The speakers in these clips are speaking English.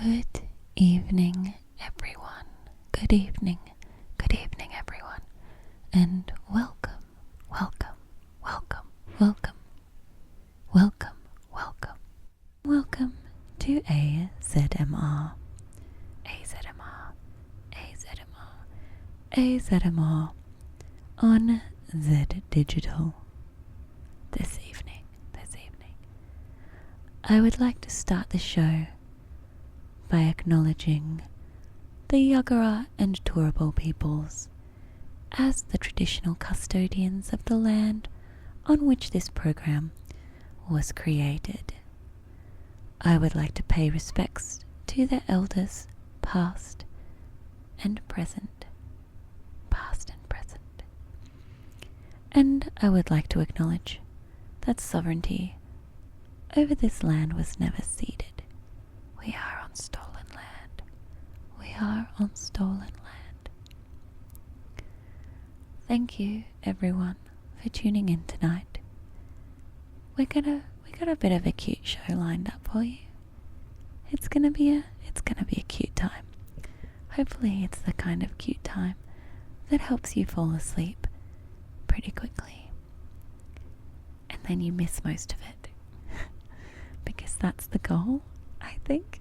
Good evening, everyone. Good evening, everyone. And welcome to AZMR. AZMR on Zed Digital. This evening, I would like to start the show by acknowledging the Jagera and Turrbal peoples as the traditional custodians of the land on which this program was created. I would like to pay respects to their elders, past and present. And I would like to acknowledge that sovereignty over this land was never ceded. We are on stolen land. Thank you, everyone, for tuning in tonight. We got a bit of a cute show lined up for you. It's gonna be a cute time. Hopefully, it's the kind of cute time that helps you fall asleep pretty quickly, and then you miss most of it, because that's the goal. I think.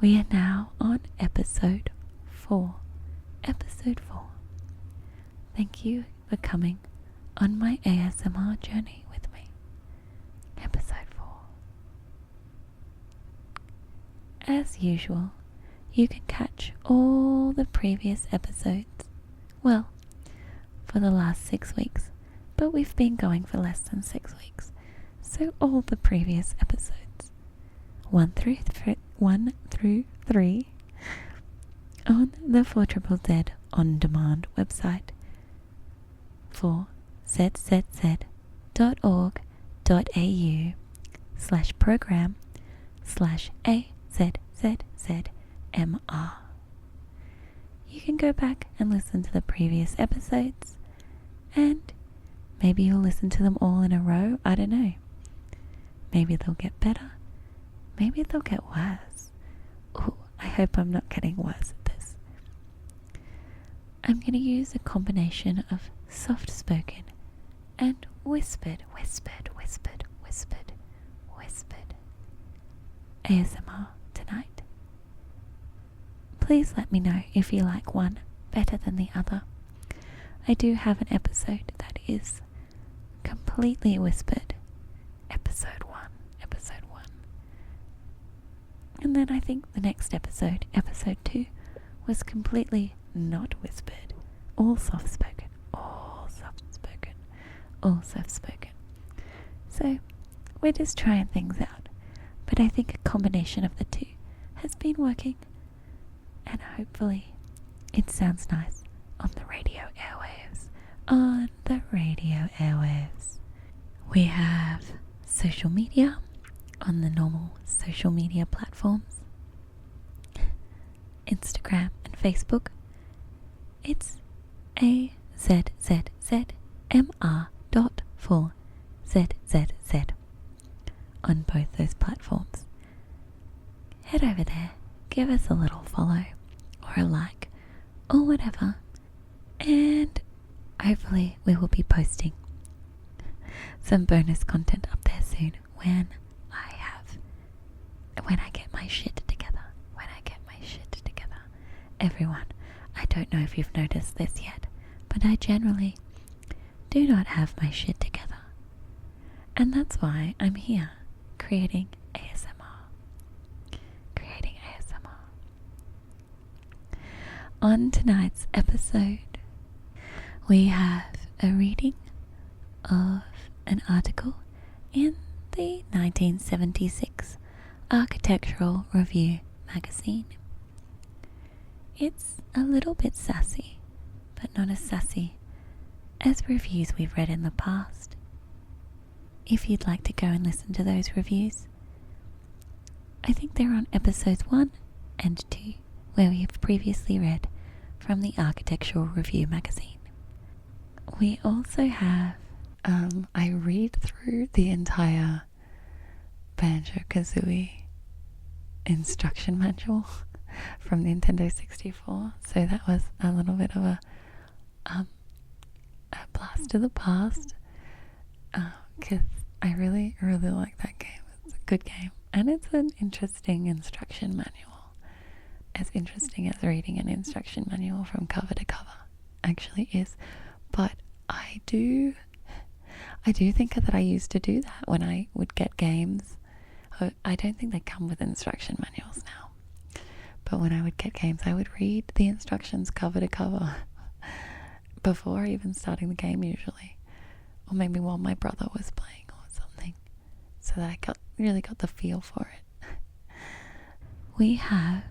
We are now on episode 4. Thank you for coming on my ASMR journey with me. Episode 4. As usual, you can catch all the previous episodes, well, for the last 6 weeks, but we've been going for less than 6 weeks, so all the previous episodes, 1 through 3, on the 4ZZZ On Demand website for zeddigital.org.au/program/AZZMR. You can go back and listen to the previous episodes, and maybe you'll listen to them all in a row. I don't know. Maybe they'll get better. Maybe they'll get worse. Ooh, I hope I'm not getting worse at this. I'm going to use a combination of soft-spoken and whispered ASMR tonight. Please let me know if you like one better than the other. I do have an episode that is completely whispered. Episode 1. And then I think the next episode 2, was completely not whispered. All soft-spoken. So, we're just trying things out. But I think a combination of the two has been working. And hopefully it sounds nice on the radio airwaves. We have social media on the normal social media platforms. Instagram and Facebook. It's AZZZMR.4ZZZ on both those platforms. Head over there, give us a little follow or a like or whatever, and hopefully we will be posting some bonus content up there soon when I get my shit together. Everyone, I don't know if you've noticed this yet, but I generally do not have my shit together. And that's why I'm here creating ASMR. On tonight's episode, we have a reading of an article in the 1976 Architectural Review magazine. It's a little bit sassy, but not as sassy as reviews we've read in the past. If you'd like to go and listen to those reviews, I think they're on episodes 1 and 2, where we have previously read from the Architectural Review magazine. We also have, I read through the entire Banjo-Kazooie instruction manual from Nintendo 64. So that was a little bit of a blast to the past, because I really, really like that game. It's a good game, and it's an interesting instruction manual. As interesting as reading an instruction manual from cover to cover actually is. But I do think that I used to do that when I would get games. I don't think they come with instruction manuals now. But when I would get games, I would read the instructions cover to cover before even starting the game usually. Or maybe while my brother was playing or something. So that I really got the feel for it. We have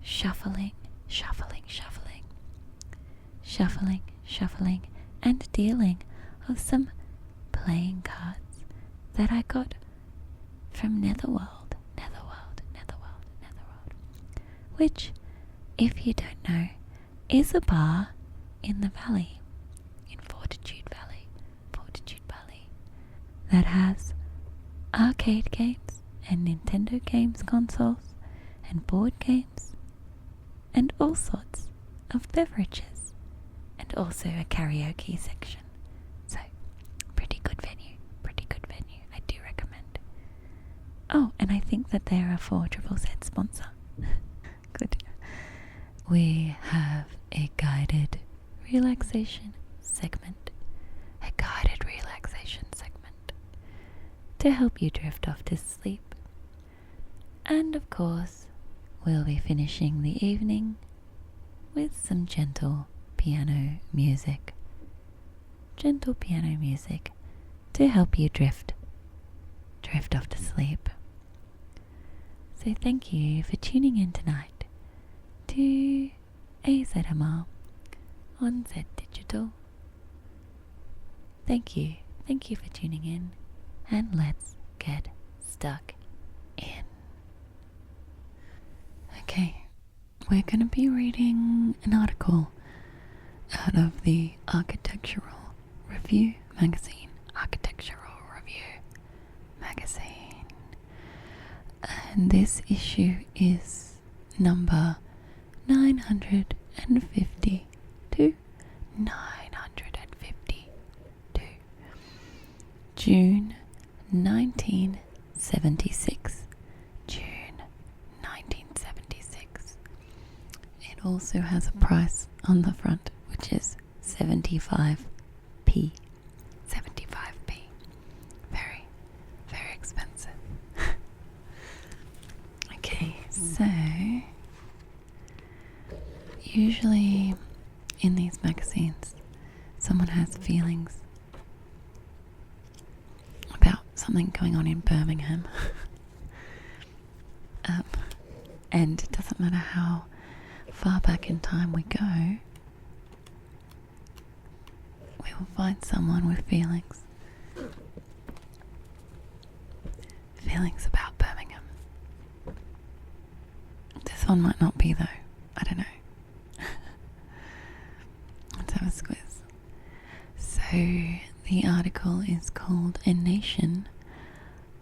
shuffling, and dealing of some playing cards that I got from Netherworld, which, if you don't know, is a bar in the valley, in Fortitude Valley, that has arcade games and Nintendo games consoles and board games and all sorts of beverages, and also a karaoke section. So, pretty good venue, I do recommend. Oh, and I think that they're a 4ZZZ sponsor. Good. We have a guided relaxation segment. To help you drift off to sleep. And of course, we'll be finishing the evening with some gentle piano music. To help you drift off to sleep. So thank you for tuning in tonight to AZMR on Zed Digital. Thank you for tuning in, and let's get stuck in. Okay, we're going to be reading an article out of the Architectural Review magazine. And this issue is number 952. June 1976. It also has a price on the front, which is 75p. Very, very expensive. Okay, so usually in these magazines, someone has feelings about something going on in Birmingham. And it doesn't matter how far back in time we go, we will find someone with feelings about Birmingham. This one might not be though, I don't know. Let's have a squiz. So the article is called A Nation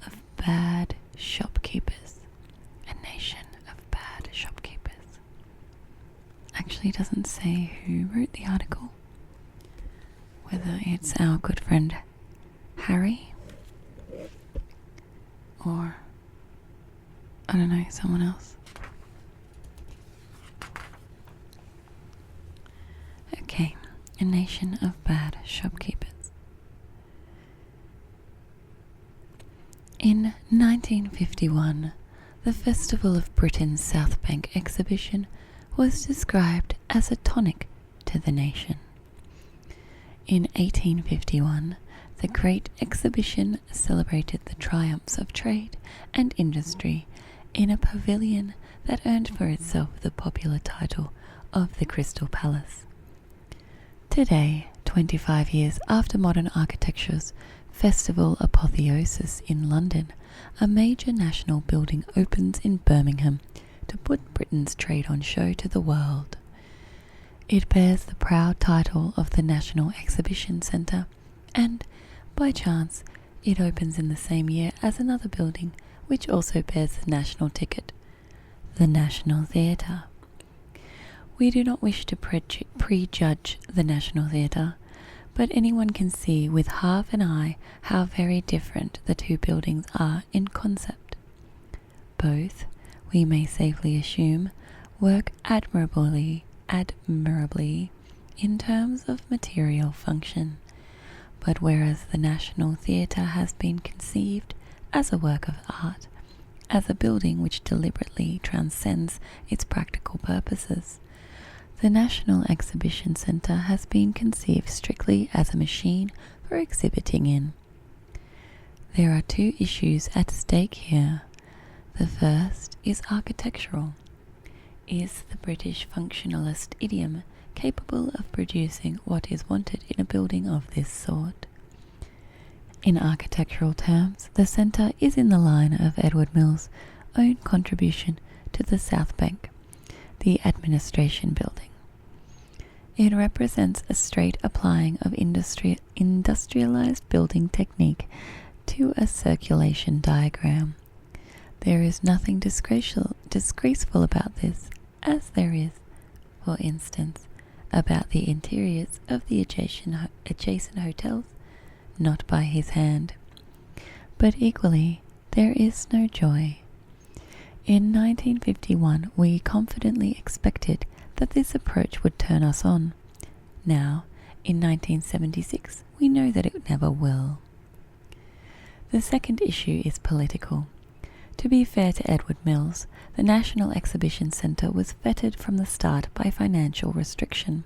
of Bad Shopkeepers. Actually doesn't say who wrote the article, whether it's our good friend Harry or, I don't know, someone else. Okay, A Nation of Bad Shopkeepers. In 1951, the Festival of Britain's South Bank exhibition was described as a tonic to the nation. In 1851, the Great Exhibition celebrated the triumphs of trade and industry in a pavilion that earned for itself the popular title of the Crystal Palace. Today, 25 years after modern architecture's festival apotheosis in London, a major national building opens in Birmingham to put Britain's trade on show to the world. It bears the proud title of the National Exhibition Centre, and, by chance, it opens in the same year as another building which also bears the national ticket, the National Theatre. We do not wish to prejudge the National Theatre, but anyone can see with half an eye how very different the two buildings are in concept. Both, we may safely assume, work admirably in terms of material function, but whereas the National Theatre has been conceived as a work of art, as a building which deliberately transcends its practical purposes, the National Exhibition Centre has been conceived strictly as a machine for exhibiting in. There are two issues at stake here. The first is architectural. Is the British functionalist idiom capable of producing what is wanted in a building of this sort? In architectural terms, the centre is in the line of Edward Mill's own contribution to the South Bank, the administration building. It represents a straight applying of industrialized building technique to a circulation diagram. There is nothing disgraceful about this, as there is, for instance, about the interiors of the adjacent hotels, not by his hand. But equally, there is no joy. In 1951, we confidently expected that this approach would turn us on. Now, in 1976, we know that it never will. The second issue is political. To be fair to Edward Mills, the National Exhibition Centre was fettered from the start by financial restriction.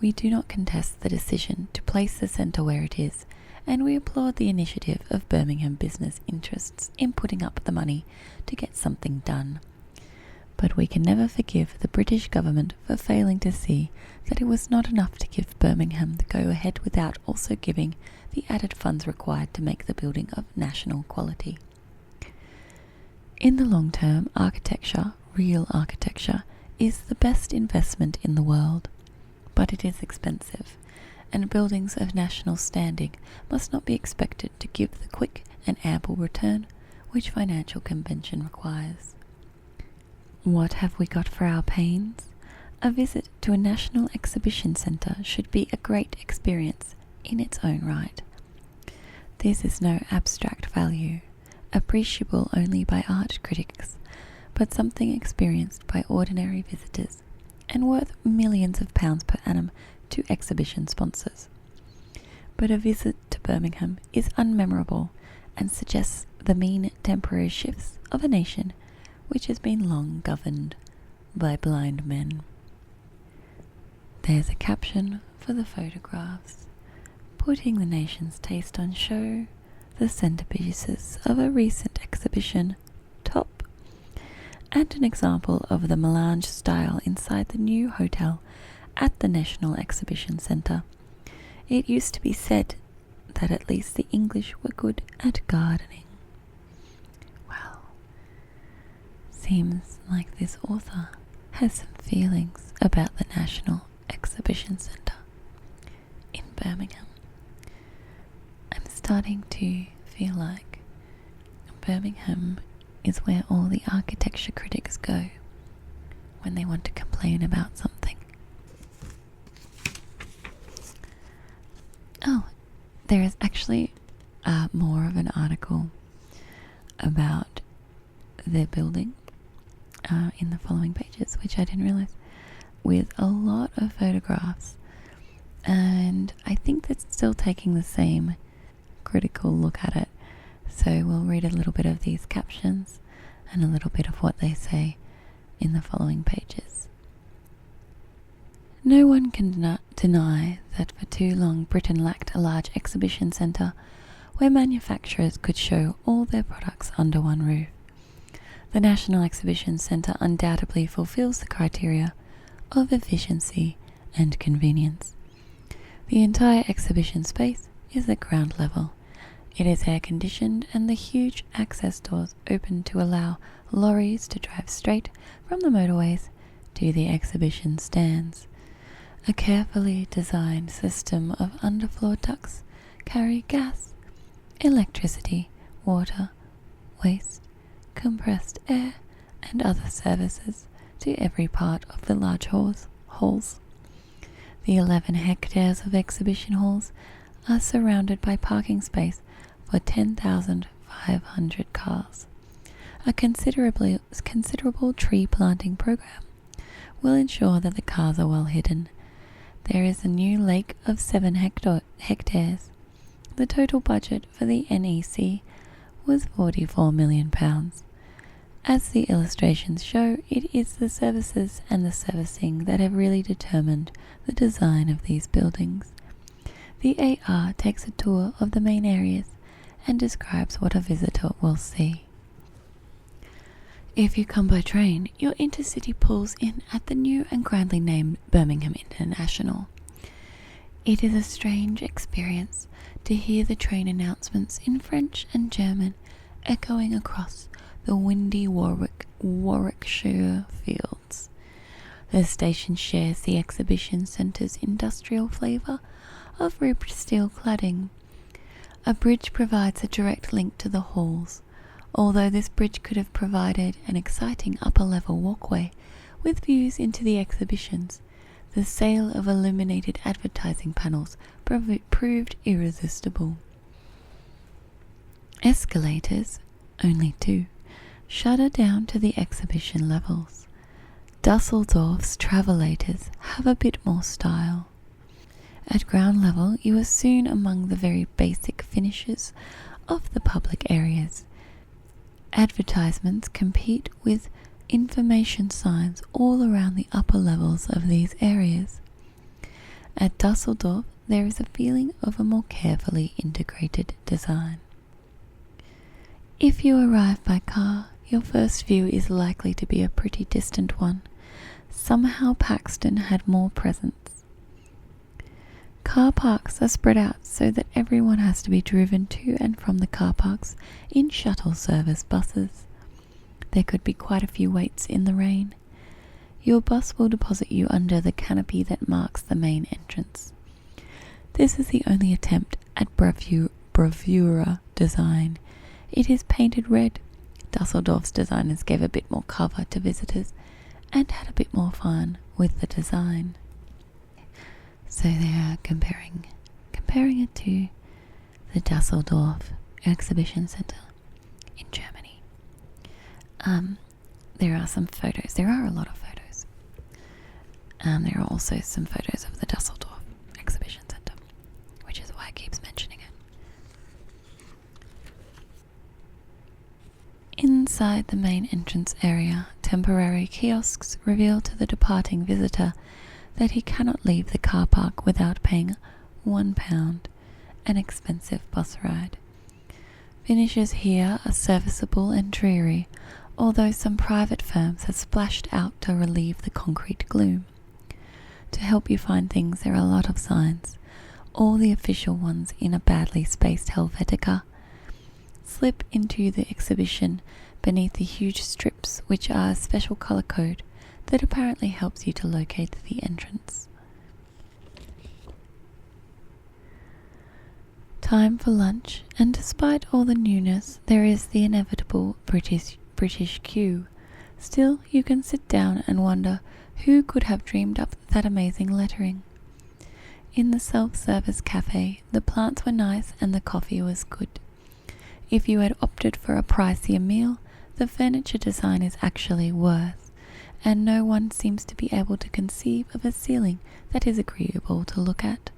We do not contest the decision to place the centre where it is, and we applaud the initiative of Birmingham business interests in putting up the money to get something done. But we can never forgive the British government for failing to see that it was not enough to give Birmingham the go-ahead without also giving the added funds required to make the building of national quality. In the long term, architecture, real architecture, is the best investment in the world, but it is expensive, and buildings of national standing must not be expected to give the quick and ample return which financial convention requires. What have we got for our pains? A visit to a National Exhibition Centre should be a great experience in its own right. This is no abstract value, appreciable only by art critics, but something experienced by ordinary visitors, and worth millions of pounds per annum to exhibition sponsors. But a visit to Birmingham is unmemorable and suggests the mean temporary shifts of a nation which has been long governed by blind men. There's a caption for the photographs, putting the nation's taste on show, the centerpieces of a recent exhibition, top, and an example of the melange style inside the new hotel at the National Exhibition Centre. It used to be said that at least the English were good at gardening. Well, seems like this author has some feelings about the National Exhibition Centre in Birmingham. I'm starting to feel like Birmingham is where all the architecture critics go when they want to complain about something. Oh, there is actually more of an article about their building in the following pages, which I didn't realize, with a lot of photographs, and I think that's still taking the same critical look at it. So we'll read a little bit of these captions and a little bit of what they say in the following pages. No one can deny that for too long Britain lacked a large exhibition centre where manufacturers could show all their products under one roof. The National Exhibition Centre undoubtedly fulfills the criteria of efficiency and convenience. The entire exhibition space is at ground level. It is air-conditioned, and the huge access doors open to allow lorries to drive straight from the motorways to the exhibition stands. A carefully designed system of underfloor ducts carry gas, electricity, water, waste, compressed air, and other services to every part of the large halls. The 11 hectares of exhibition halls are surrounded by parking space for 10,500 cars. A considerable tree planting program will ensure that the cars are well hidden. There is a new lake of 7 hectares. The total budget for the NEC was £44 million. As the illustrations show, it is the services and the servicing that have really determined the design of these buildings. The AR takes a tour of the main areas and describes what a visitor will see. If you come by train, your intercity pulls in at the new and grandly named Birmingham International. It is a strange experience to hear the train announcements in French and German echoing across the windy Warwickshire fields. The station shares the exhibition centre's industrial flavour of ribbed steel cladding. A bridge provides a direct link to the halls, although this bridge could have provided an exciting upper-level walkway with views into the exhibitions. The sale of illuminated advertising panels proved irresistible. Escalators, only 2, shudder down to the exhibition levels. Dusseldorf's travelators have a bit more style. At ground level, you are soon among the very basic finishes of the public areas. Advertisements compete with information signs all around the upper levels of these areas. At Dusseldorf, there is a feeling of a more carefully integrated design. If you arrive by car, your first view is likely to be a pretty distant one. Somehow Paxton had more presence. Car parks are spread out so that everyone has to be driven to and from the car parks in shuttle service buses. There could be quite a few waits in the rain. Your bus will deposit you under the canopy that marks the main entrance. This is the only attempt at bravura design. It is painted red. Dusseldorf's designers gave a bit more cover to visitors and had a bit more fun with the design. So they are comparing it to the Dusseldorf Exhibition Center in Germany. There are some photos. There are a lot of photos. There are also some photos of the Dusseldorf Exhibition Center, which is why it keeps mentioning it. Inside the main entrance area, temporary kiosks reveal to the departing visitor that he cannot leave the car park without paying £1, an expensive bus ride. Finishes here are serviceable and dreary, although some private firms have splashed out to relieve the concrete gloom. To help you find things, there are a lot of signs, all the official ones in a badly spaced Helvetica. Slip into the exhibition beneath the huge strips, which are a special colour code that apparently helps you to locate the entrance. Time for lunch, and despite all the newness, there is the inevitable British queue. Still, you can sit down and wonder who could have dreamed up that amazing lettering. In the self-service cafe, the plants were nice and the coffee was good. If you had opted for a pricier meal, the furniture design is actually worse, and no one seems to be able to conceive of a ceiling that is agreeable to look at.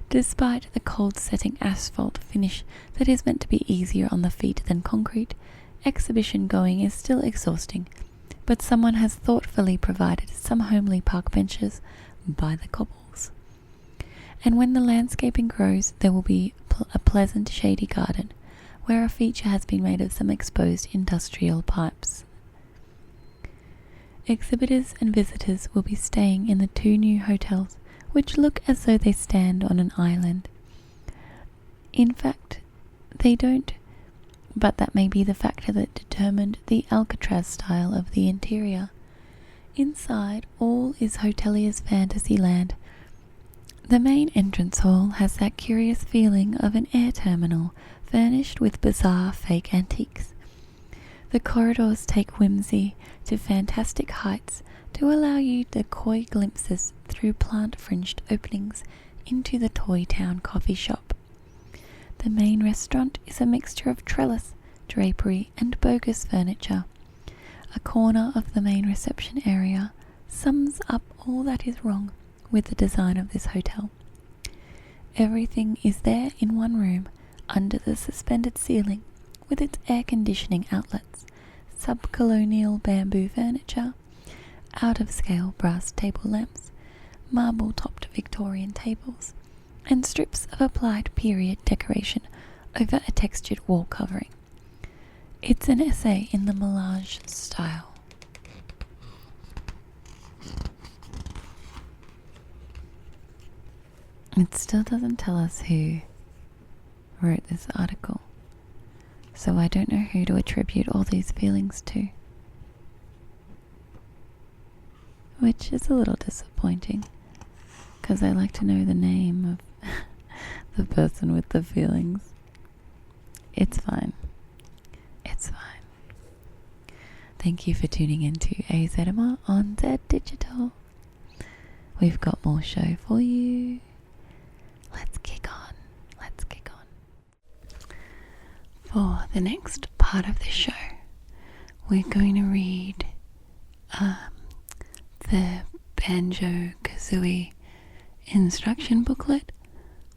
Despite the cold-setting asphalt finish that is meant to be easier on the feet than concrete, exhibition going is still exhausting, but someone has thoughtfully provided some homely park benches by the cobbles. And when the landscaping grows, there will be a pleasant shady garden, where a feature has been made of some exposed industrial pipes. Exhibitors and visitors will be staying in the 2 new hotels, which look as though they stand on an island. In fact, they don't, but that may be the factor that determined the Alcatraz style of the interior. Inside, all is hotelier's fantasy land. The main entrance hall has that curious feeling of an air terminal furnished with bizarre fake antiques. The corridors take whimsy to fantastic heights to allow you decoy glimpses through plant-fringed openings into the Toy Town coffee shop. The main restaurant is a mixture of trellis, drapery and bogus furniture. A corner of the main reception area sums up all that is wrong with the design of this hotel. Everything is there in one room, under the suspended ceiling, with its air conditioning outlets, sub-colonial bamboo furniture, out-of-scale brass table lamps, marble-topped Victorian tables, and strips of applied period decoration over a textured wall covering. It's an essay in the melange style. It still doesn't tell us who wrote this article, so I don't know who to attribute all these feelings to, which is a little disappointing, because I like to know the name of the person with the feelings. It's fine. It's fine. Thank you for tuning in to AZMR on Zed Digital. We've got more show for you. Let's kick on. Let's kick on. For the next part of the show, we're going to read the Banjo-Kazooie instruction booklet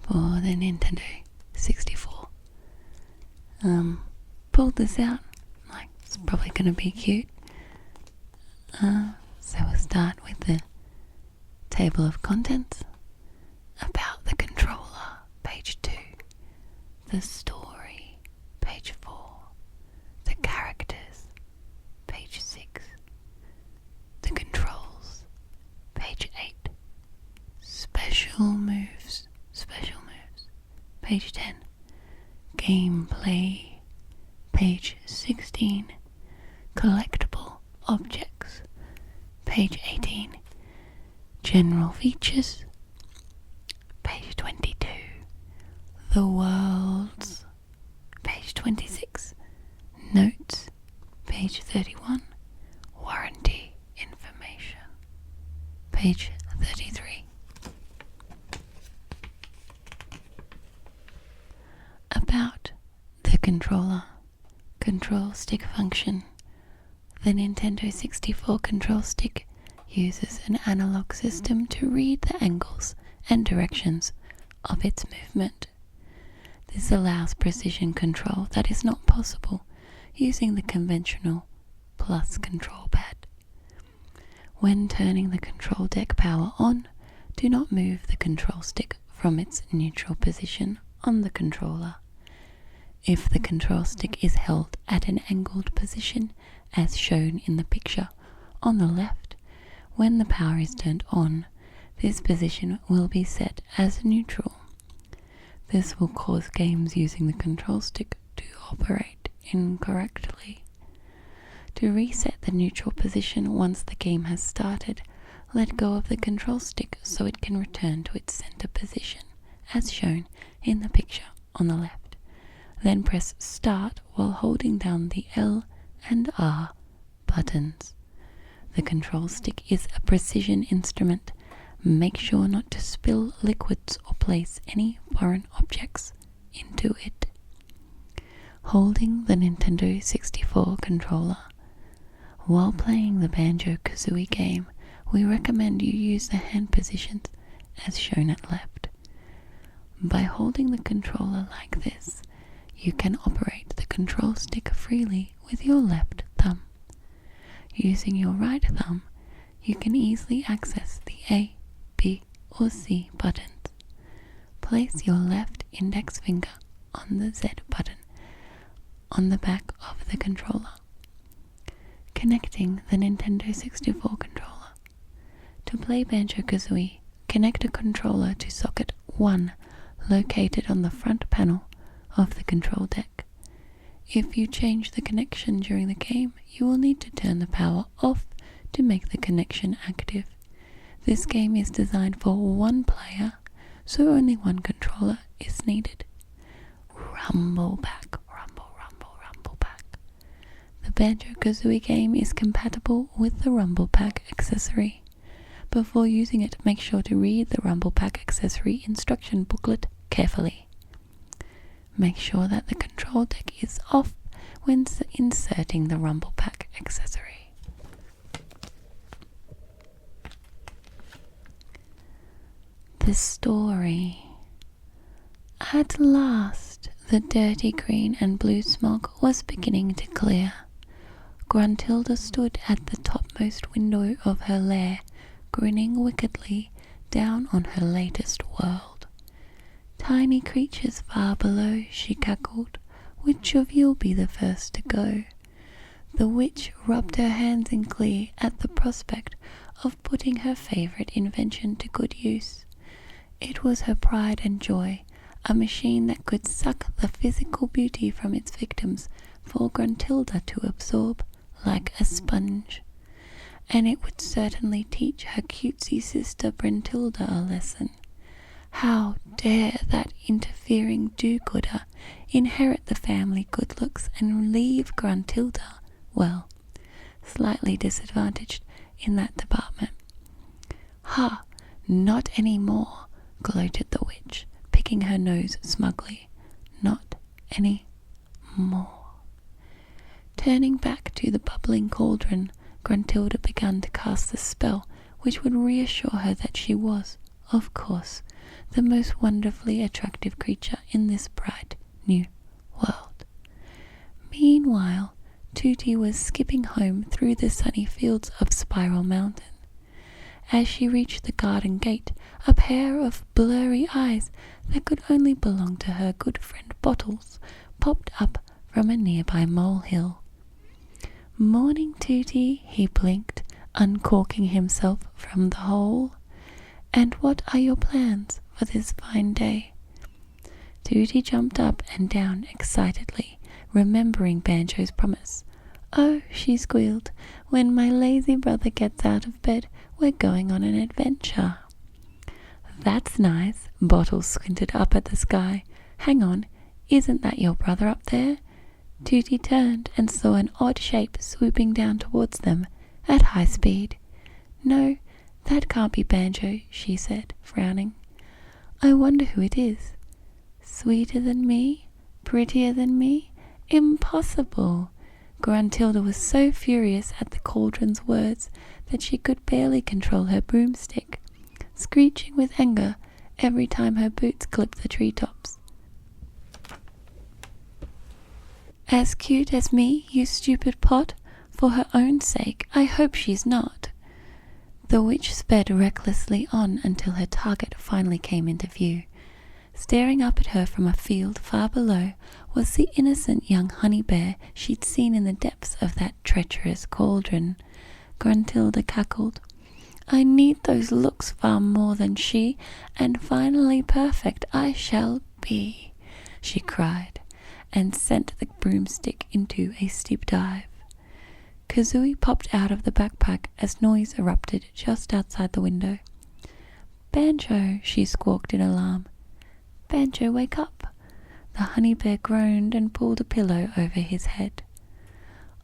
for the Nintendo 64. Pulled this out, like it's probably going to be cute. So we'll start with the table of contents. About the controller, page 2. The story, page 4. The characters, page 6. The controls, page 8. Special moves, page 10. Gameplay, page 16. Collectible objects, page 18. General features, page 22. The worlds, page 26. Notes, page 31. Warranty information, page 33. About the controller. Control stick function. The Nintendo 64 control stick uses an analog system to read the angles and directions of its movement. This allows precision control that is not possible using the conventional plus control pad. When turning the control deck power on, do not move the control stick from its neutral position on the controller. If the control stick is held at an angled position, as shown in the picture on the left, when the power is turned on, this position will be set as neutral. This will cause games using the control stick to operate incorrectly. To reset the neutral position once the game has started, let go of the control stick so it can return to its center position, as shown in the picture on the left. Then press Start while holding down the L and R buttons. The control stick is a precision instrument. Make sure not to spill liquids or place any foreign objects into it. Holding the Nintendo 64 controller. While playing the Banjo-Kazooie game, we recommend you use the hand positions as shown at left. By holding the controller like this, you can operate the control stick freely with your left thumb. Using your right thumb, you can easily access the A, B, or C buttons. Place your left index finger on the Z button on the back of the controller. Connecting the Nintendo 64 controller. To play Banjo-Kazooie, connect a controller to socket 1 located on the front panel of the control deck. If you change the connection during the game, you will need to turn the power off to make the connection active. This game is designed for one player, so only one controller is needed. Rumble back, rumble, rumble, rumble back. The Banjo-Kazooie game is compatible with the Rumble Pack accessory. Before using it, make sure to read the Rumble Pack accessory instruction booklet carefully. Make sure that the control deck is off when inserting the Rumble Pack accessory. The story. At last, the dirty green and blue smoke was beginning to clear. Gruntilda stood at the topmost window of her lair, grinning wickedly down on her latest world. Tiny creatures far below, she cackled. Which of you'll be the first to go? The witch rubbed her hands in glee at the prospect of putting her favourite invention to good use. It was her pride and joy, a machine that could suck the physical beauty from its victims for Gruntilda to absorb like a sponge. And it would certainly teach her cutesy sister Bruntilda a lesson. How dare that interfering do-gooder inherit the family good looks and leave Gruntilda, well, slightly disadvantaged in that department. Ha! Not any more, gloated the witch, picking her nose smugly. Not any more. Turning back to the bubbling cauldron, Gruntilda began to cast the spell which would reassure her that she was, of course, the most wonderfully attractive creature in this bright new world. Meanwhile, Tooty was skipping home through the sunny fields of Spiral Mountain. As she reached the garden gate, a pair of blurry eyes that could only belong to her good friend Bottles popped up from a nearby molehill. "Morning, Tooty," he blinked, uncorking himself from the hole. "And what are your plans for this fine day?" Tooty jumped up and down excitedly, remembering Banjo's promise. "Oh," she squealed, "when my lazy brother gets out of bed, we're going on an adventure." "That's nice." Bottles squinted up at the sky. "Hang on, isn't that your brother up there?" Tooty turned and saw an odd shape swooping down towards them at high speed. "No, that can't be Banjo," she said, frowning. "I wonder who it is. Sweeter than me? Prettier than me? Impossible!" Gruntilda was so furious at the cauldron's words that she could barely control her broomstick, screeching with anger every time her boots clipped the treetops. "As cute as me, you stupid pot? For her own sake, I hope she's not." The witch sped recklessly on until her target finally came into view. Staring up at her from a field far below was the innocent young honey bear she'd seen in the depths of that treacherous cauldron. Gruntilda cackled. "I need those looks far more than she, and finally perfect I shall be," she cried, and sent the broomstick into a steep dive. Kazooie popped out of the backpack as noise erupted just outside the window. "Banjo," she squawked in alarm. "Banjo, wake up." The honey bear groaned and pulled a pillow over his head.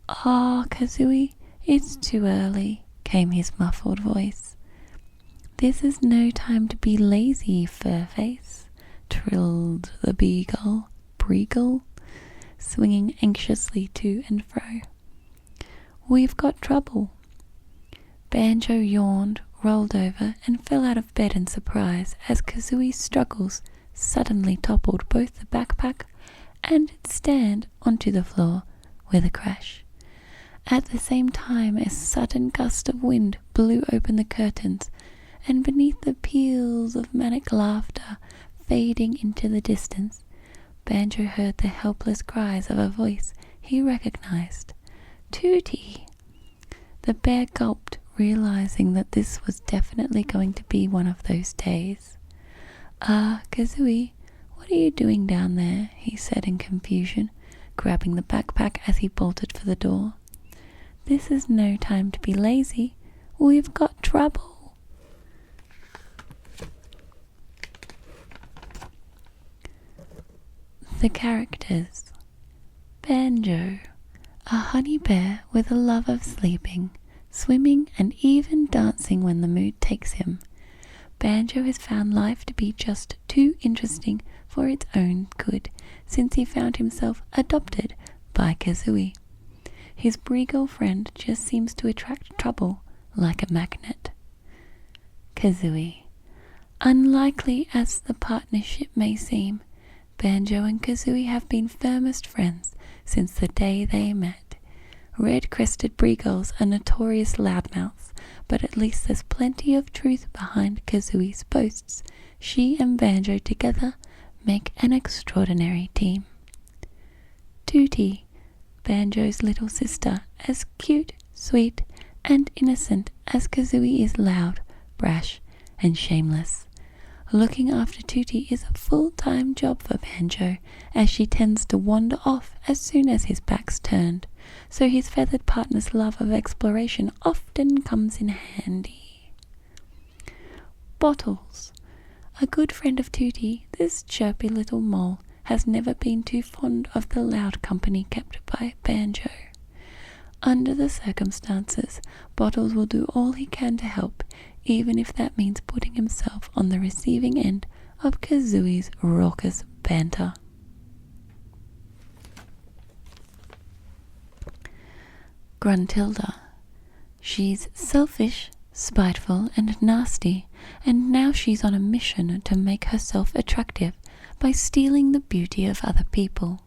"Ah, Kazooie, it's too early," came his muffled voice. "This is no time to be lazy, Furface," trilled the Breagle, swinging anxiously to and fro. "We've got trouble." Banjo yawned, rolled over, and fell out of bed in surprise as Kazooie's struggles suddenly toppled both the backpack and its stand onto the floor with a crash. At the same time, a sudden gust of wind blew open the curtains, and beneath the peals of manic laughter fading into the distance, Banjo heard the helpless cries of a voice he recognized. "Tooty!" The bear gulped, realizing that this was definitely going to be one of those days. Kazooie, what are you doing down there?" he said in confusion, grabbing the backpack as he bolted for the door. "This is no time to be lazy. We've got trouble." The characters. Banjo, A honey bear with a love of sleeping, swimming and even dancing when the mood takes him. Banjo has found life to be just too interesting for its own good since he found himself adopted by Kazooie. His Bree-girl friend just seems to attract trouble like a magnet. Kazooie. Unlikely as the partnership may seem, Banjo and Kazooie have been firmest friends since the day they met. Red-crested Bree-girls are notorious loudmouths, but at least there's plenty of truth behind Kazooie's boasts. She and Banjo together make an extraordinary team. Tootie, Banjo's little sister, as cute, sweet, and innocent as Kazooie is loud, brash, and shameless. Looking after Tootie is a full-time job for Banjo, as she tends to wander off as soon as his back's turned, so his feathered partner's love of exploration often comes in handy. Bottles. A good friend of Tootie, this chirpy little mole has never been too fond of the loud company kept by Banjo. Under the circumstances, Bottles will do all he can to help, even if that means putting himself on the receiving end of Kazooie's raucous banter. Gruntilda. She's selfish, spiteful, and nasty, and now she's on a mission to make herself attractive by stealing the beauty of other people.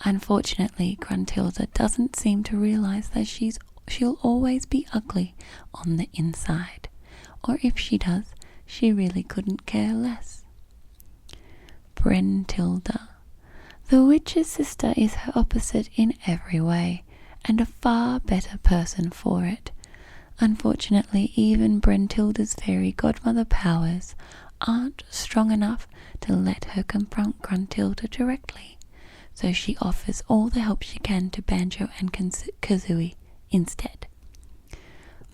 Unfortunately, Gruntilda doesn't seem to realize that she'll always be ugly on the inside. Or if she does, she really couldn't care less. Brentilda. The witch's sister is her opposite in every way, and a far better person for it. Unfortunately, even Brentilda's fairy godmother powers aren't strong enough to let her confront Gruntilda directly, so she offers all the help she can to Banjo and Kazooie instead.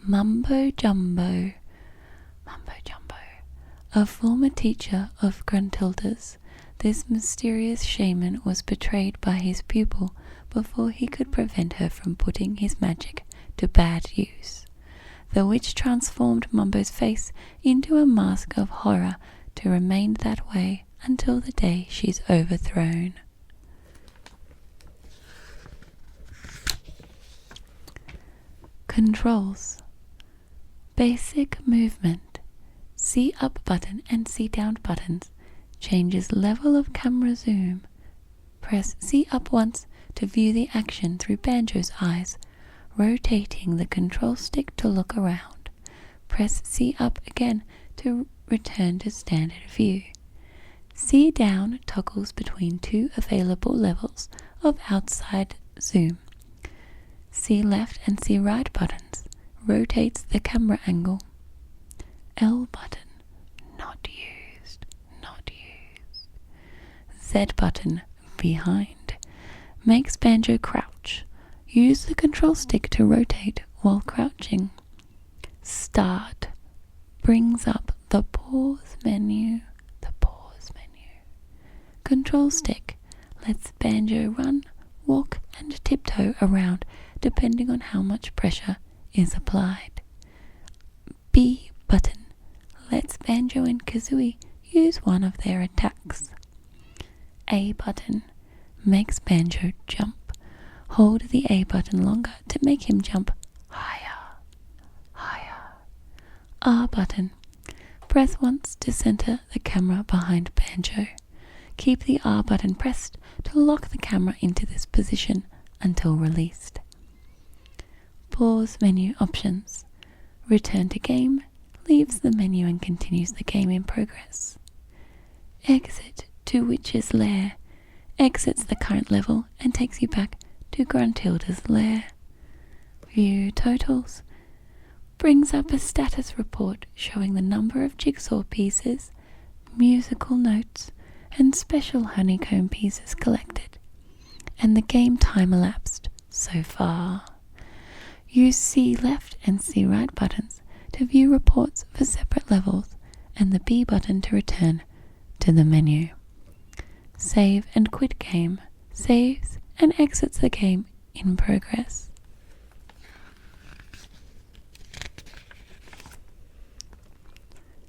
Mumbo Jumbo. A former teacher of Gruntilda's, this mysterious shaman was betrayed by his pupil before he could prevent her from putting his magic to bad use. The witch transformed Mumbo's face into a mask of horror to remain that way until the day she's overthrown. Controls. Basic movement. C up button and C down buttons changes level of camera zoom. Press C up once to view the action through Banjo's eyes, rotating the control stick to look around. Press C up again to return to standard view. C down toggles between two available levels of outside zoom. C left and C right buttons rotates the camera angle. L button, not used. Z button, behind, makes Banjo crouch. Use the control stick to rotate while crouching. Start brings up the pause menu. Control stick lets Banjo run, walk, and tiptoe around depending on how much pressure is applied. B button lets Banjo and Kazooie use one of their attacks. A button makes Banjo jump. Hold the A button longer to make him jump higher. R button. Press once to center the camera behind Banjo. Keep the R button pressed to lock the camera into this position until released. Pause menu options. Return to game, leaves the menu and continues the game in progress. Exit to Witch's Lair. Exits the current level and takes you back to Gruntilda's lair. View totals. Brings up a status report showing the number of jigsaw pieces, musical notes, and special honeycomb pieces collected, and the game time elapsed so far. Use C left and C right buttons to view reports for separate levels, and the B button to return to the menu. Save and quit game. Saves and exits the game in progress.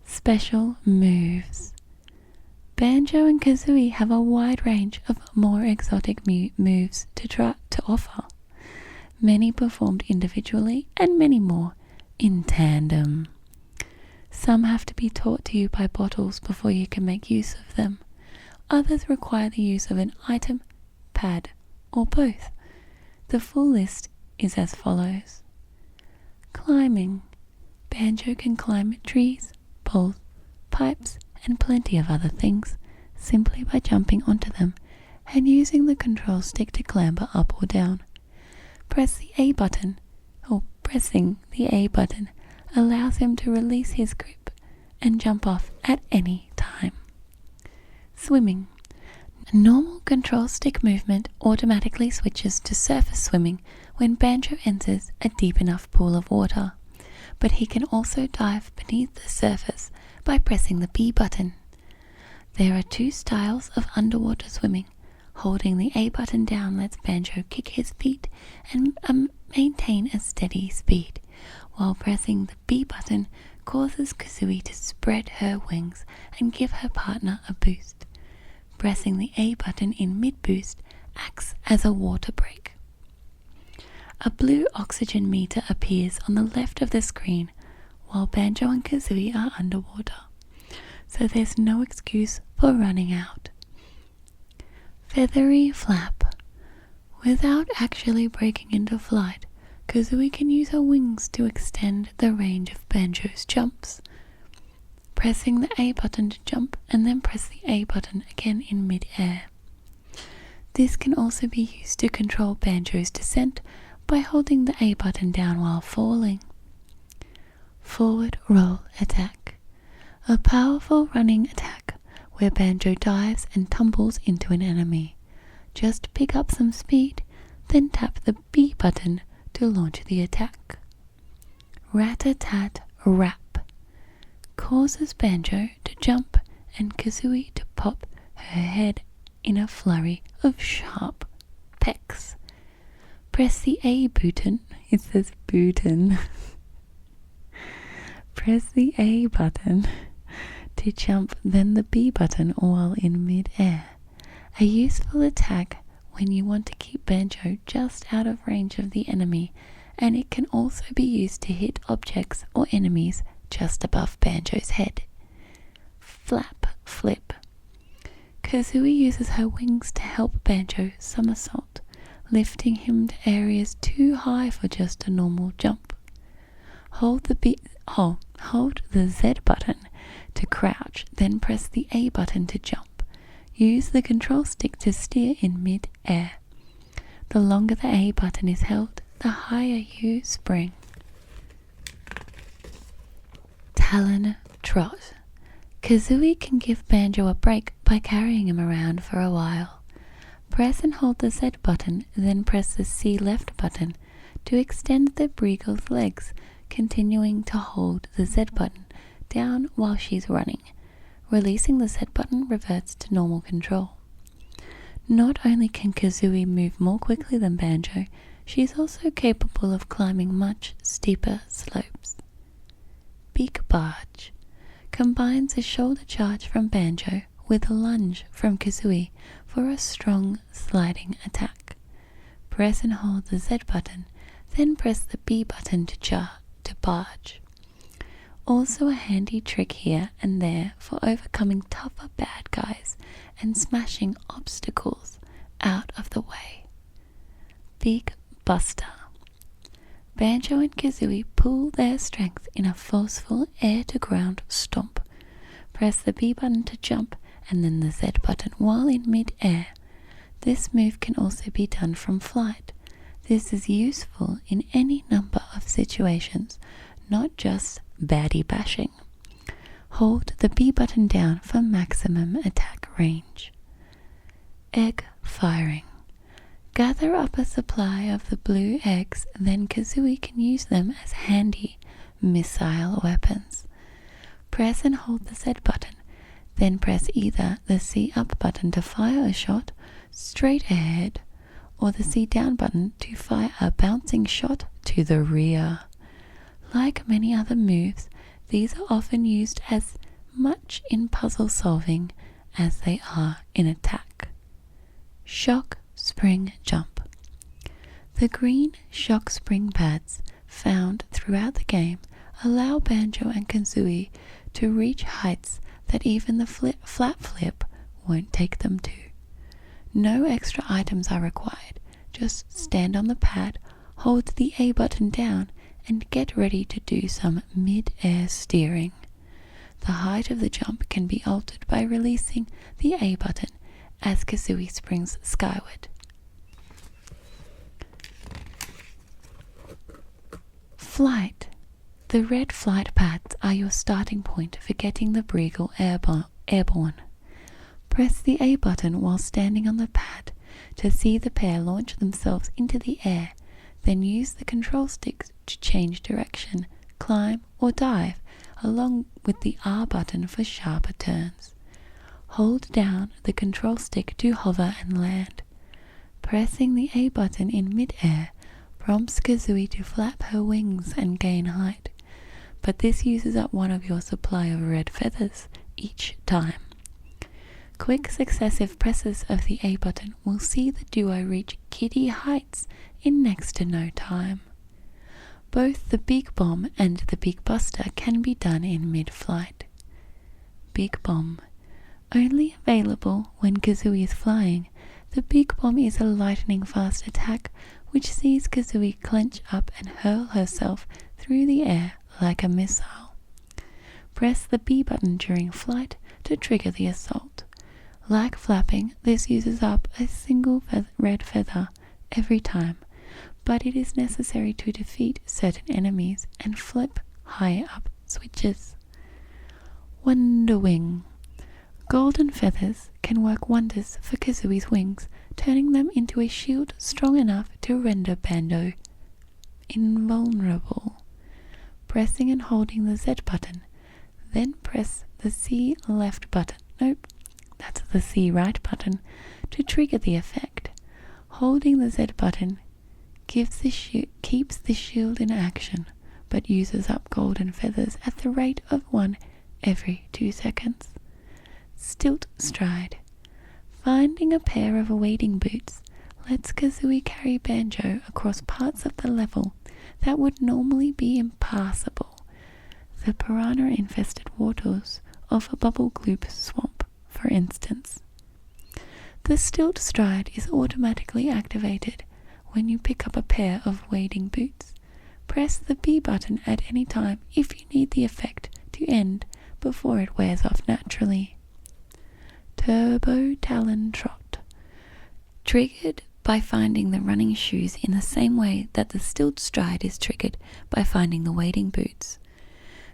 Special moves. Banjo and Kazooie have a wide range of more exotic moves to offer. Many performed individually and many more in tandem. Some have to be taught to you by bottles before you can make use of them. Others require the use of an item, pad, or both. The full list is as follows. Climbing. Banjo can climb trees, poles, pipes, and plenty of other things simply by jumping onto them and using the control stick to clamber up or down. Pressing the A button allows him to release his grip and jump off at any time. Swimming. Normal control stick movement automatically switches to surface swimming when Banjo enters a deep enough pool of water, but he can also dive beneath the surface by pressing the B button. There are two styles of underwater swimming. Holding the A button down lets Banjo kick his feet and maintain a steady speed, while pressing the B button causes Kazooie to spread her wings and give her partner a boost. Pressing the A button in mid-boost acts as a water break. A blue oxygen meter appears on the left of the screen while Banjo and Kazooie are underwater, so there's no excuse for running out. Feathery flap. Without actually breaking into flight, Kazooie can use her wings to extend the range of Banjo's jumps. Pressing the A button to jump and then press the A button again in mid-air. This can also be used to control Banjo's descent by holding the A button down while falling. Forward roll attack. A powerful running attack where Banjo dives and tumbles into an enemy. Just pick up some speed, then tap the B button to launch the attack. Rat-a-tat-rap. Causes Banjo to jump and Kazooie to pop her head in a flurry of sharp pecks. Press the A button. It says button. Press the A button to jump, then the B button while in mid-air. A useful attack when you want to keep Banjo just out of range of the enemy, and it can also be used to hit objects or enemies just above Banjo's head. Flap flip. Kazooie uses her wings to help Banjo somersault, lifting him to areas too high for just a normal jump. Hold the Z button to crouch, then press the A button to jump. Use the control stick to steer in mid-air. The longer the A button is held, the higher you spring. Talon trot. Kazooie can give Banjo a break by carrying him around for a while. Press and hold the Z button, then press the C left button to extend the Breagle's legs, continuing to hold the Z button down while she's running. Releasing the Z button reverts to normal control. Not only can Kazooie move more quickly than Banjo, she's also capable of climbing much steeper slopes. Beak barge. Combines a shoulder charge from Banjo with a lunge from Kazooie for a strong sliding attack. Press and hold the Z button, then press the B button to barge. Also a handy trick here and there for overcoming tougher bad guys and smashing obstacles out of the way. Big Buster. Banjo and Kazooie pool their strength in a forceful air-to-ground stomp. Press the B button to jump and then the Z button while in mid-air. This move can also be done from flight. This is useful in any number of situations, not just baddie bashing. Hold the B button down for maximum attack range. Egg firing. Gather up a supply of the blue eggs, then Kazooie can use them as handy missile weapons. Press and hold the Z button, then press either the C up button to fire a shot straight ahead or the C down button to fire a bouncing shot to the rear. Like many other moves, these are often used as much in puzzle solving as they are in attack. Shock, spring, jump. The green shock spring pads found throughout the game allow Banjo and Kazooie to reach heights that even the flat flip won't take them to. No extra items are required. Just stand on the pad, hold the A button down, and get ready to do some mid-air steering. The height of the jump can be altered by releasing the A button as Kazooie springs skyward. Flight. The red flight pads are your starting point for getting the Breagle airborne. Press the A button while standing on the pad to see the pair launch themselves into the air, then use the control stick to change direction, climb or dive, along with the R button for sharper turns. Hold down the control stick to hover and land. Pressing the A button in mid-air prompts Kazooie to flap her wings and gain height, but this uses up one of your supply of red feathers each time. Quick successive presses of the A button will see the duo reach giddy heights in next to no time. Both the Big Bomb and the Big Buster can be done in mid-flight. Big Bomb. Only available when Kazooie is flying, the Big Bomb is a lightning-fast attack which sees Kazooie clench up and hurl herself through the air like a missile. Press the B button during flight to trigger the assault. Like flapping, this uses up a single red feather every time, but it is necessary to defeat certain enemies and flip higher up switches. Wonder Wing. Golden feathers can work wonders for Kazooie's wings, turning them into a shield strong enough to render Banjo invulnerable. Pressing and holding the Z button, then press the C left button. That's the C right button to trigger the effect. Holding the Z button keeps the shield in action, but uses up golden feathers at the rate of 1 every 2 seconds. Stilt Stride. Finding a pair of wading boots lets Kazooie carry Banjo across parts of the level that would normally be impassable. The piranha-infested waters of a Bubble Gloop swamp, for instance. The Stilt Stride is automatically activated when you pick up a pair of wading boots. Press the B button at any time if you need the effect to end before it wears off naturally. Turbo Talon Trot. Triggered by finding the running shoes in the same way that the Stilt Stride is triggered by finding the wading boots.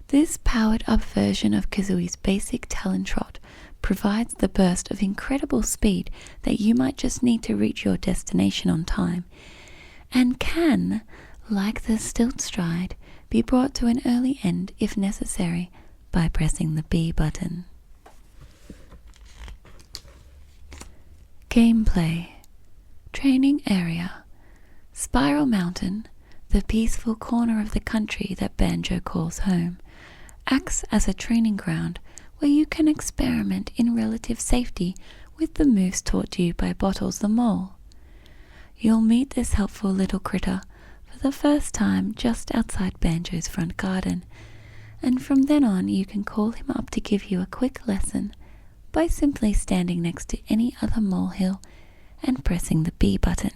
This powered-up version of Kazooie's basic Talon Trot provides the burst of incredible speed that you might just need to reach your destination on time, and can, like the Stilt Stride, be brought to an early end if necessary by pressing the B button. Gameplay. Training area. Spiral Mountain, the peaceful corner of the country that Banjo calls home, acts as a training ground where you can experiment in relative safety with the moves taught you by Bottles the Mole. You'll meet this helpful little critter for the first time just outside Banjo's front garden, and from then on you can call him up to give you a quick lesson by simply standing next to any other molehill and pressing the B button.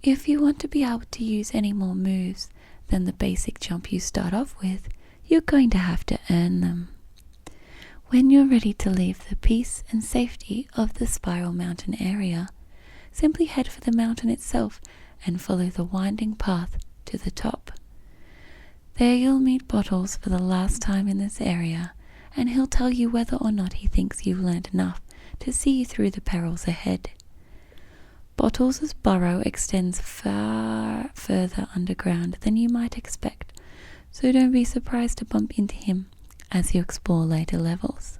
If you want to be able to use any more moves than the basic jump you start off with, you're going to have to earn them. When you're ready to leave the peace and safety of the Spiral Mountain area, simply head for the mountain itself and follow the winding path to the top. There you'll meet Bottles for the last time in this area, and he'll tell you whether or not he thinks you've learned enough to see you through the perils ahead. Bottles' burrow extends far further underground than you might expect, so don't be surprised to bump into him as you explore later levels.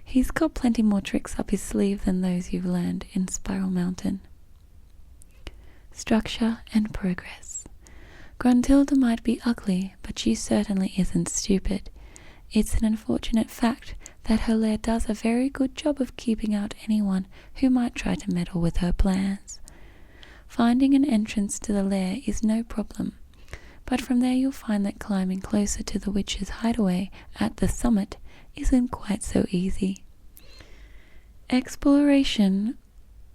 He's got plenty more tricks up his sleeve than those you've learned in Spiral Mountain. structure and progress. Gruntilda might be ugly, but she certainly isn't stupid. It's an unfortunate fact that her lair does a very good job of keeping out anyone who might try to meddle with her plans. Finding an entrance to the lair is no problem, but from there you'll find that climbing closer to the witch's hideaway at the summit isn't quite so easy. Exploration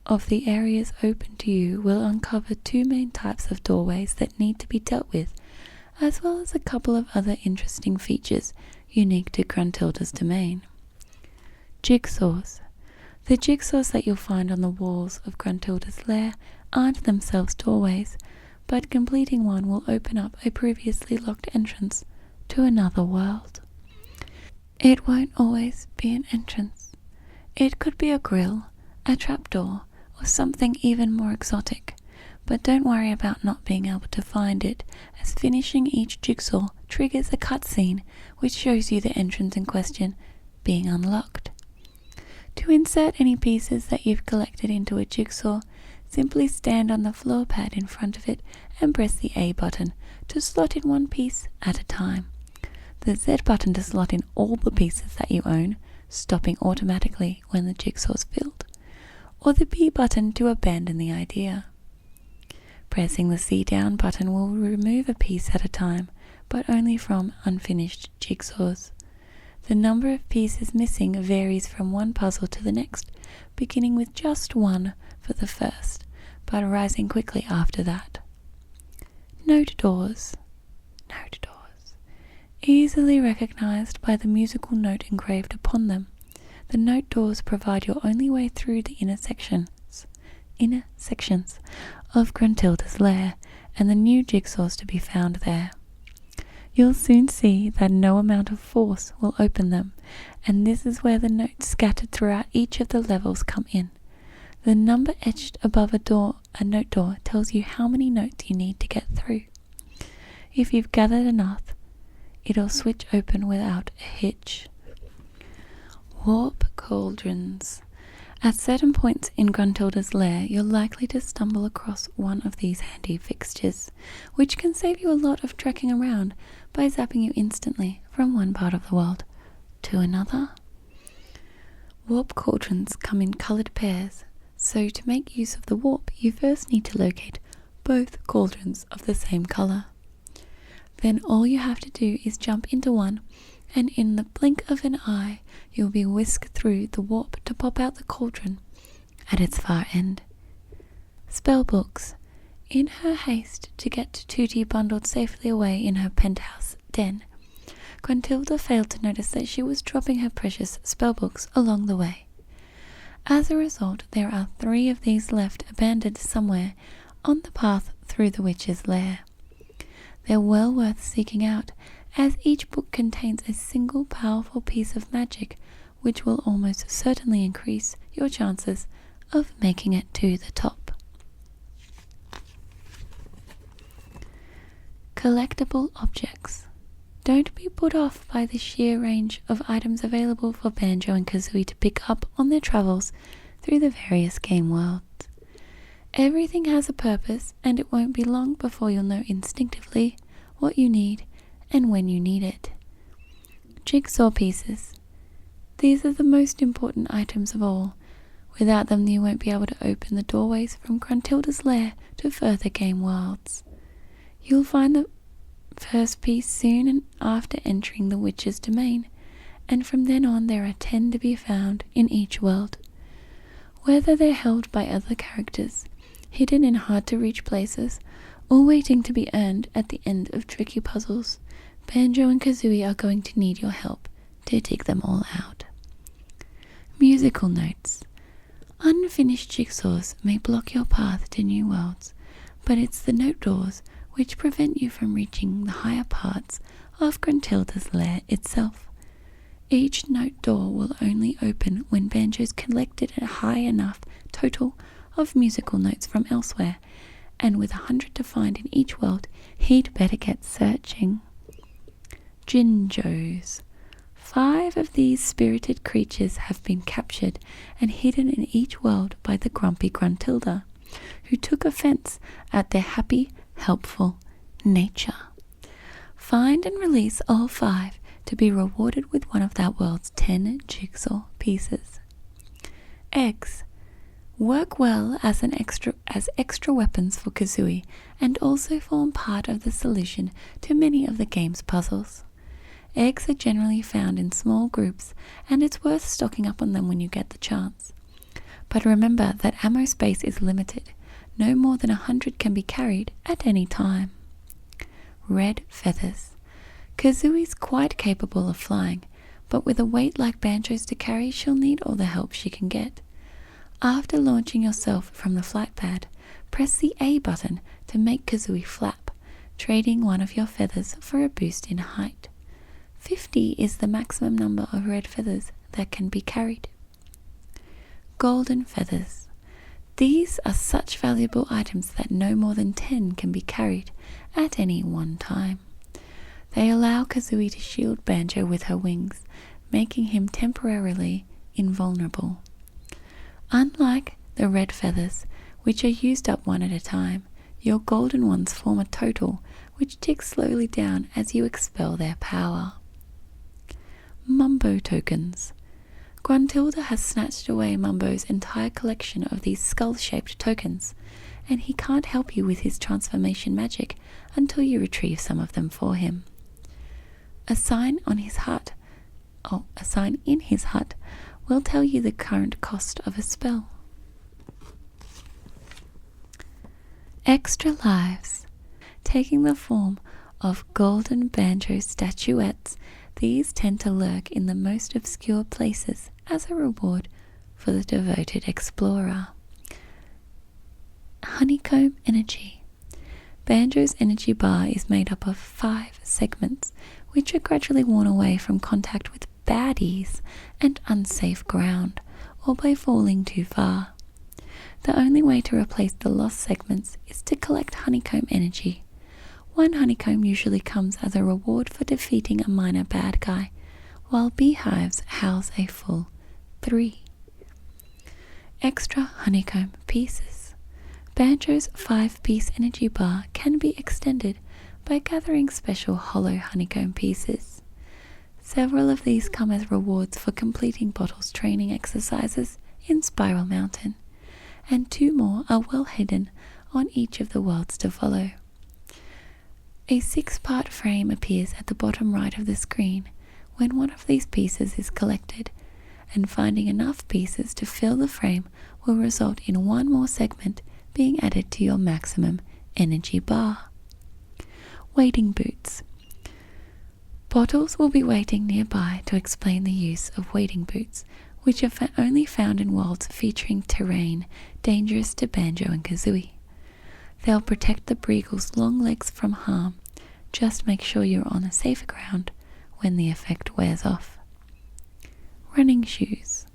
of the areas open to you will uncover two main types of doorways that need to be dealt with, as well as a couple of other interesting features unique to Gruntilda's domain. Jigsaws. The jigsaws that you'll find on the walls of Gruntilda's lair aren't themselves doorways, but completing one will open up a previously locked entrance to another world. It won't always be an entrance. It could be a grill, a trapdoor, or something even more exotic, but don't worry about not being able to find it, as finishing each jigsaw triggers a cutscene which shows you the entrance in question being unlocked. To insert any pieces that you've collected into a jigsaw, simply stand on the floor pad in front of it and press the A button to slot in one piece at a time, the Z button to slot in all the pieces that you own, stopping automatically when the jigsaw's filled, or the B button to abandon the idea. Pressing the C down button will remove a piece at a time, but only from unfinished jigsaws. The number of pieces missing varies from one puzzle to the next, beginning with just one for the first, but rising quickly after that. Note doors. Note doors. Easily recognized by the musical note engraved upon them, the note doors provide your only way through the inner sections of Gruntilda's lair and the new jigsaws to be found there. You'll soon see that no amount of force will open them, and this is where the notes scattered throughout each of the levels come in. The number etched above a note door tells you how many notes you need to get through. If you've gathered enough, it'll switch open without a hitch. Warp cauldrons. At certain points in Gruntilda's lair, you're likely to stumble across one of these handy fixtures, which can save you a lot of trekking around by zapping you instantly from one part of the world to another. Warp cauldrons come in coloured pairs, so to make use of the warp, you first need to locate both cauldrons of the same colour. Then all you have to do is jump into one, and in the blink of an eye, you'll be whisked through the warp to pop out the cauldron at its far end. Spellbooks. In her haste to get Tootie bundled safely away in her penthouse den, Gruntilda failed to notice that she was dropping her precious spellbooks along the way. As a result, there are 3 of these left abandoned somewhere on the path through the witch's lair. They're well worth seeking out, as each book contains a single powerful piece of magic which will almost certainly increase your chances of making it to the top. Collectible objects. Don't be put off by the sheer range of items available for Banjo and Kazooie to pick up on their travels through the various game worlds. Everything has a purpose, and it won't be long before you'll know instinctively what you need and when you need it. Jigsaw pieces. These are the most important items of all. Without them, you won't be able to open the doorways from Gruntilda's lair to further game worlds. You'll find the first piece soon after entering the witch's domain, and from then on there are 10 to be found in each world. Whether they're held by other characters, hidden in hard-to-reach places, or waiting to be earned at the end of tricky puzzles, Banjo and Kazooie are going to need your help to dig them all out. Musical notes. Unfinished jigsaws may block your path to new worlds, but it's the note doors which prevent you from reaching the higher parts of Gruntilda's lair itself. Each note door will only open when Banjo's collected a high enough total of musical notes from elsewhere, and with 100 to find in each world, he'd better get searching. Jinjos. 5 of these spirited creatures have been captured and hidden in each world by the grumpy Gruntilda, who took offense at their happy, helpful nature. Find and release all 5 to be rewarded with one of that world's 10 jigsaw pieces. Eggs work well as extra weapons for Kazooie and also form part of the solution to many of the game's puzzles. Eggs are generally found in small groups, and it's worth stocking up on them when you get the chance. But remember that ammo space is limited. No more than 100 can be carried at any time. Red feathers. Kazooie's quite capable of flying, but with a weight like Banjo's to carry, she'll need all the help she can get. After launching yourself from the flight pad, press the A button to make Kazooie flap, trading one of your feathers for a boost in height. 50 is the maximum number of red feathers that can be carried. Golden feathers. These are such valuable items that no more than 10 can be carried at any one time. They allow Kazooie to shield Banjo with her wings, making him temporarily invulnerable. Unlike the red feathers, which are used up one at a time, your golden ones form a total, which ticks slowly down as you expel their power. Mumbo tokens. Gruntilda has snatched away Mumbo's entire collection of these skull-shaped tokens, and he can't help you with his transformation magic until you retrieve some of them for him. A sign in his hut will tell you the current cost of a spell. Extra lives. Taking the form of golden Banjo statuettes, these tend to lurk in the most obscure places as a reward for the devoted explorer. Honeycomb energy. Banjo's energy bar is made up of 5 segments, which are gradually worn away from contact with baddies and unsafe ground, or by falling too far. The only way to replace the lost segments is to collect honeycomb energy. 1 honeycomb usually comes as a reward for defeating a minor bad guy, while beehives house a full 3. Extra honeycomb pieces. Banjo's 5-piece energy bar can be extended by gathering special hollow honeycomb pieces. Several of these come as rewards for completing Bottle's training exercises in Spiral Mountain, and 2 more are well hidden on each of the worlds to follow. A 6-part frame appears at the bottom right of the screen when one of these pieces is collected, and finding enough pieces to fill the frame will result in 1 more segment being added to your maximum energy bar. Waiting boots. Bottles will be waiting nearby to explain the use of waiting boots, which are only found in worlds featuring terrain dangerous to Banjo and Kazooie. They'll protect the Breagle's long legs from harm. Just make sure you're on a safer ground when the effect wears off. Running shoes.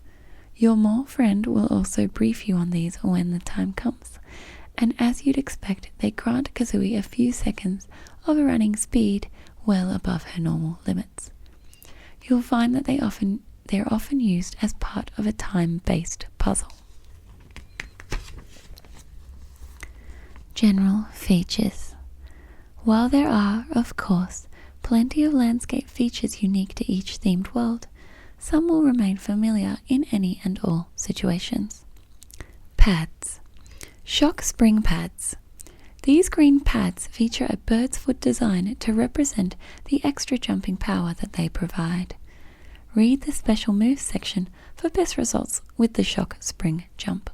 Your mole friend will also brief you on these when the time comes, and as you'd expect, they grant Kazooie a few seconds of running speed well above her normal limits. You'll find that they're often used as part of a time-based puzzle. General features. While there are, of course, plenty of landscape features unique to each themed world, some will remain familiar in any and all situations. Pads. Shock spring pads. These green pads feature a bird's foot design to represent the extra jumping power that they provide. Read the special moves section for best results with the shock spring jump.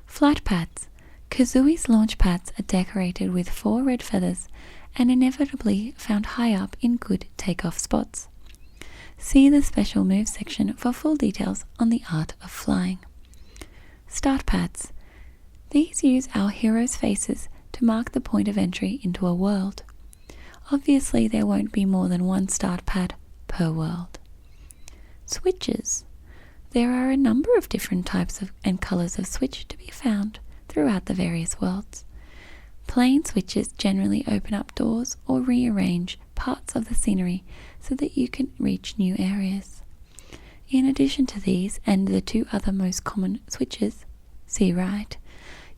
Flight pads. Kazooie's launch pads are decorated with 4 red feathers and inevitably found high up in good takeoff spots. See the special moves section for full details on the art of flying. Start pads. These use our heroes' faces to mark the point of entry into a world. Obviously, there won't be more than 1 start pad per world. Switches. There are a number of different types and colors of switch to be found throughout the various worlds. Plain switches generally open up doors or rearrange parts of the scenery so that you can reach new areas. In addition to these and the 2 other most common switches, see right,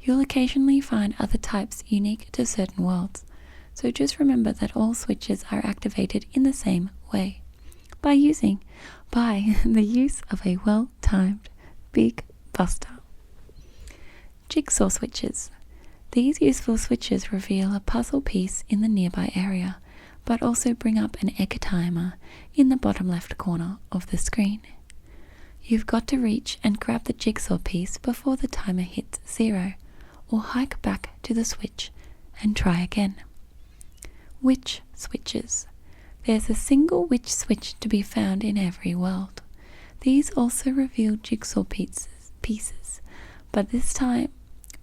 You'll occasionally find other types unique to certain worlds, so just remember that all switches are activated in the same way, by the use of a well-timed big buster. Jigsaw switches. These useful switches reveal a puzzle piece in the nearby area, but also bring up an egg timer in the bottom left corner of the screen. You've got to reach and grab the jigsaw piece before the timer hits 0, or hike back to the switch and try again. Witch switches. There's a single witch switch to be found in every world. These also reveal jigsaw pieces, but this time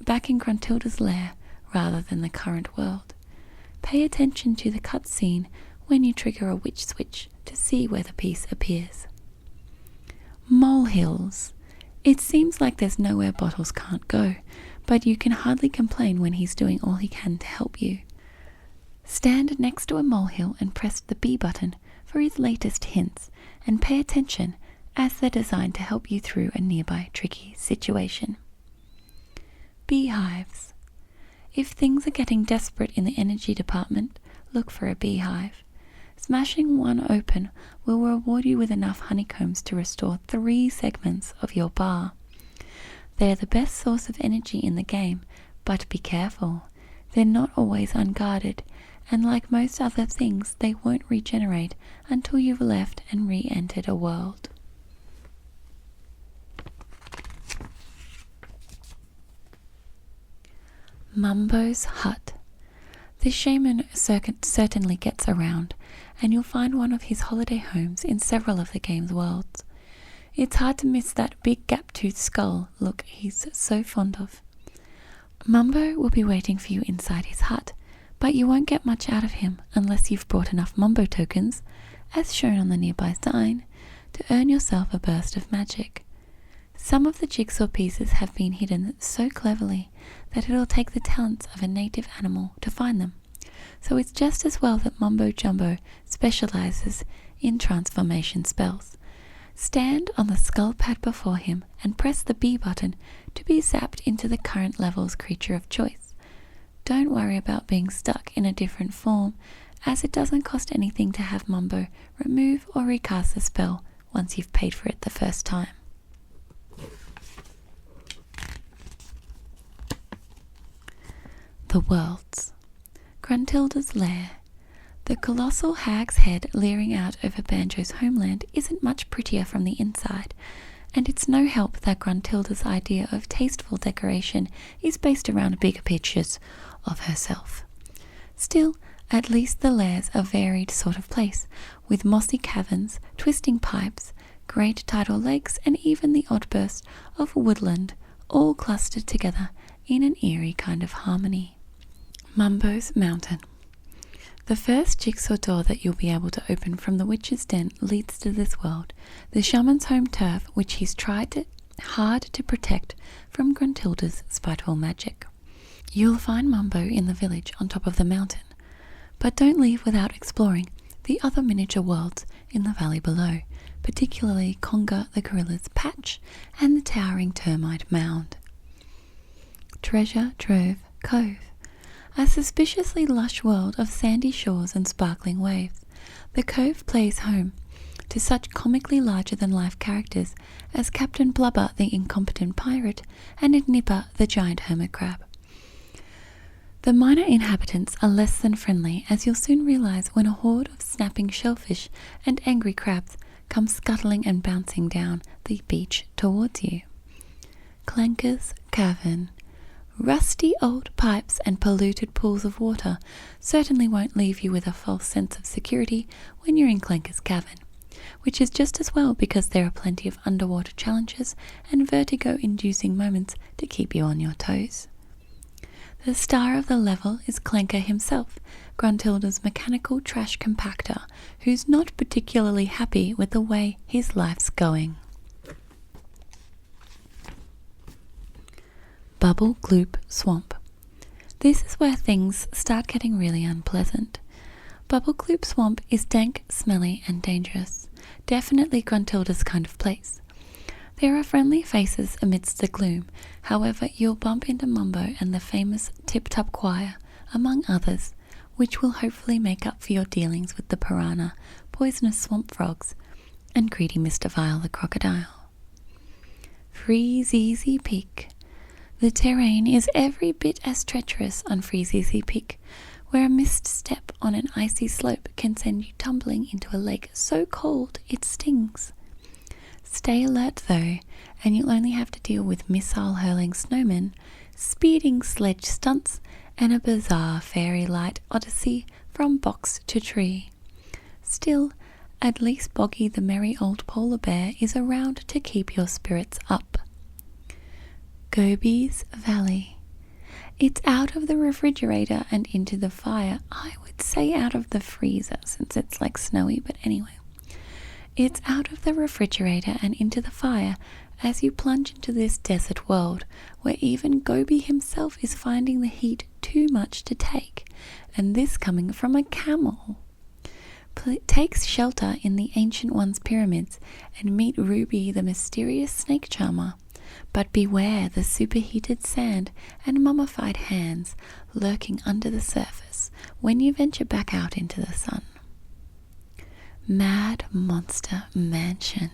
back in Gruntilda's lair rather than the current world. Pay attention to the cutscene when you trigger a witch switch to see where the piece appears. Molehills. It seems like there's nowhere Bottles can't go, but you can hardly complain when he's doing all he can to help you. Stand next to a molehill and press the B button for his latest hints, and pay attention as they're designed to help you through a nearby tricky situation. Beehives. If things are getting desperate in the energy department, look for a beehive. Smashing one open will reward you with enough honeycombs to restore 3 segments of your bar. They're the best source of energy in the game, but be careful. They're not always unguarded, and like most other things, they won't regenerate until you've left and re-entered a world. Mumbo's Hut. The shaman certainly gets around, and you'll find one of his holiday homes in several of the game's worlds. It's hard to miss that big gap-toothed skull look he's so fond of. Mumbo will be waiting for you inside his hut, but you won't get much out of him unless you've brought enough Mumbo tokens, as shown on the nearby sign, to earn yourself a burst of magic. Some of the jigsaw pieces have been hidden so cleverly that it'll take the talents of a native animal to find them, so it's just as well that Mumbo Jumbo specializes in transformation spells. Stand on the skull pad before him and press the B button to be zapped into the current level's creature of choice. Don't worry about being stuck in a different form, as it doesn't cost anything to have Mumbo remove or recast the spell once you've paid for it the first time. The Worlds. Gruntilda's Lair. The colossal hag's head leering out over Banjo's homeland isn't much prettier from the inside, and it's no help that Gruntilda's idea of tasteful decoration is based around bigger pictures of herself. Still, at least the lair's a varied sort of place, with mossy caverns, twisting pipes, great tidal lakes, and even the odd burst of woodland, all clustered together in an eerie kind of harmony. Mumbo's Mountain. The first jigsaw door that you'll be able to open from the witch's den leads to this world, the shaman's home turf, which he's tried hard to protect from Gruntilda's spiteful magic. You'll find Mumbo in the village on top of the mountain, but don't leave without exploring the other miniature worlds in the valley below, particularly Conga the Gorilla's Patch and the towering termite mound. Treasure Trove Cove. A suspiciously lush world of sandy shores and sparkling waves, the cove plays home to such comically larger-than-life characters as Captain Blubber the incompetent pirate and Nipper the giant hermit crab. The minor inhabitants are less than friendly, as you'll soon realize when a horde of snapping shellfish and angry crabs come scuttling and bouncing down the beach towards you. Clanker's Cavern. Rusty old pipes and polluted pools of water certainly won't leave you with a false sense of security when you're in Clanker's Cavern, which is just as well because there are plenty of underwater challenges and vertigo-inducing moments to keep you on your toes. The star of the level is Clanker himself, Gruntilda's mechanical trash compactor, who's not particularly happy with the way his life's going. Bubble Gloop Swamp. This is where things start getting really unpleasant. Bubble Gloop Swamp is dank, smelly, and dangerous. Definitely Gruntilda's kind of place. There are friendly faces amidst the gloom. However, you'll bump into Mumbo and the famous Tip Top Choir, among others, which will hopefully make up for your dealings with the piranha, poisonous swamp frogs, and greedy Mr. Vile the crocodile. Freezeezy Peak. The terrain is every bit as treacherous on Freezeezy Peak, where a misstep on an icy slope can send you tumbling into a lake so cold it stings. Stay alert though, and you'll only have to deal with missile-hurling snowmen, speeding sledge stunts, and a bizarre fairy light odyssey from box to tree. Still, at least Boggy the merry old polar bear is around to keep your spirits up. Gobi's Valley. It's out of the refrigerator and into the fire. I would say out of the freezer since it's like snowy, but anyway. It's out of the refrigerator and into the fire as you plunge into this desert world where even Gobi himself is finding the heat too much to take, and this coming from a camel. Takes shelter in the Ancient One's pyramids and meet Ruby the mysterious snake charmer. But beware the superheated sand and mummified hands lurking under the surface when you venture back out into the sun. Mad Monster Mansion.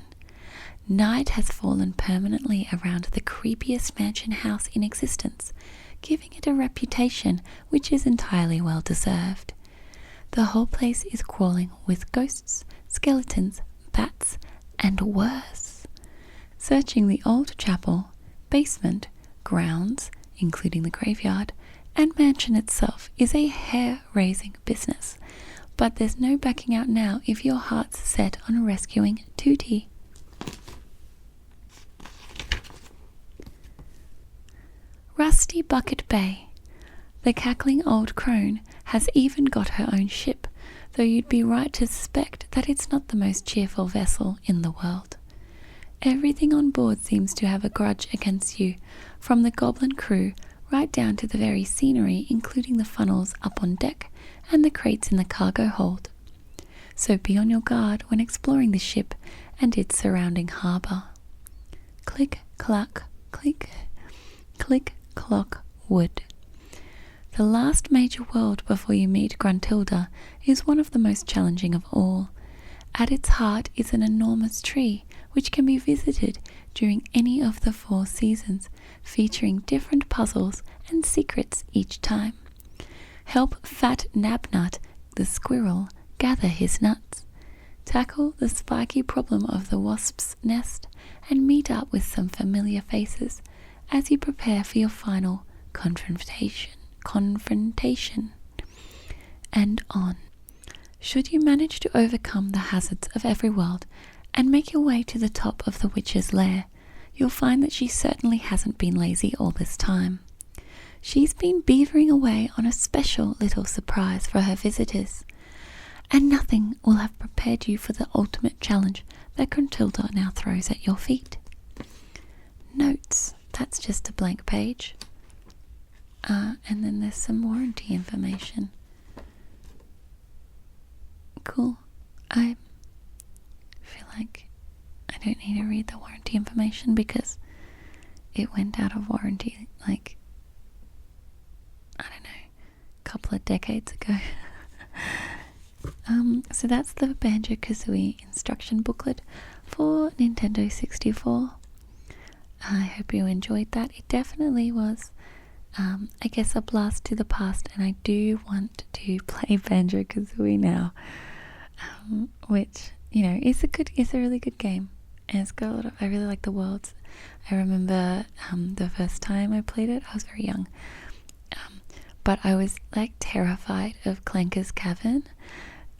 Night has fallen permanently around the creepiest mansion house in existence, giving it a reputation which is entirely well deserved. The whole place is crawling with ghosts, skeletons, bats, and worse. Searching the old chapel, basement, grounds, including the graveyard, and mansion itself is a hair-raising business. But there's no backing out now if your heart's set on rescuing Tootie. Rusty Bucket Bay. The cackling old crone has even got her own ship, though you'd be right to suspect that it's not the most cheerful vessel in the world. Everything on board seems to have a grudge against you, from the goblin crew right down to the very scenery, including the funnels up on deck and the crates in the cargo hold. So be on your guard when exploring the ship and its surrounding harbour. Click, clack, click, click, clock, wood. The last major world before you meet Gruntilda is one of the most challenging of all. At its heart is an enormous tree which can be visited during any of the 4 seasons, featuring different puzzles and secrets each time. Help Fat Nabnut, the squirrel, gather his nuts. Tackle the spiky problem of the wasp's nest and meet up with some familiar faces as you prepare for your final confrontation. And on. Should you manage to overcome the hazards of every world and make your way to the top of the witch's lair, you'll find that she certainly hasn't been lazy all this time. She's been beavering away on a special little surprise for her visitors, and nothing will have prepared you for the ultimate challenge that Gruntilda now throws at your feet. Notes. That's just a blank page. And then there's some warranty information. Cool. I feel like I don't need to read the warranty information because it went out of warranty like, I don't know, a couple of decades ago. So that's the Banjo-Kazooie instruction booklet for Nintendo 64. I hope you enjoyed that. It definitely was, I guess, a blast to the past, and I do want to play Banjo-Kazooie now, which, you know, is a really good game. And it's got a lot of, I really like the worlds. I remember the first time I played it, I was very young, but I was like terrified of Clanker's Cavern.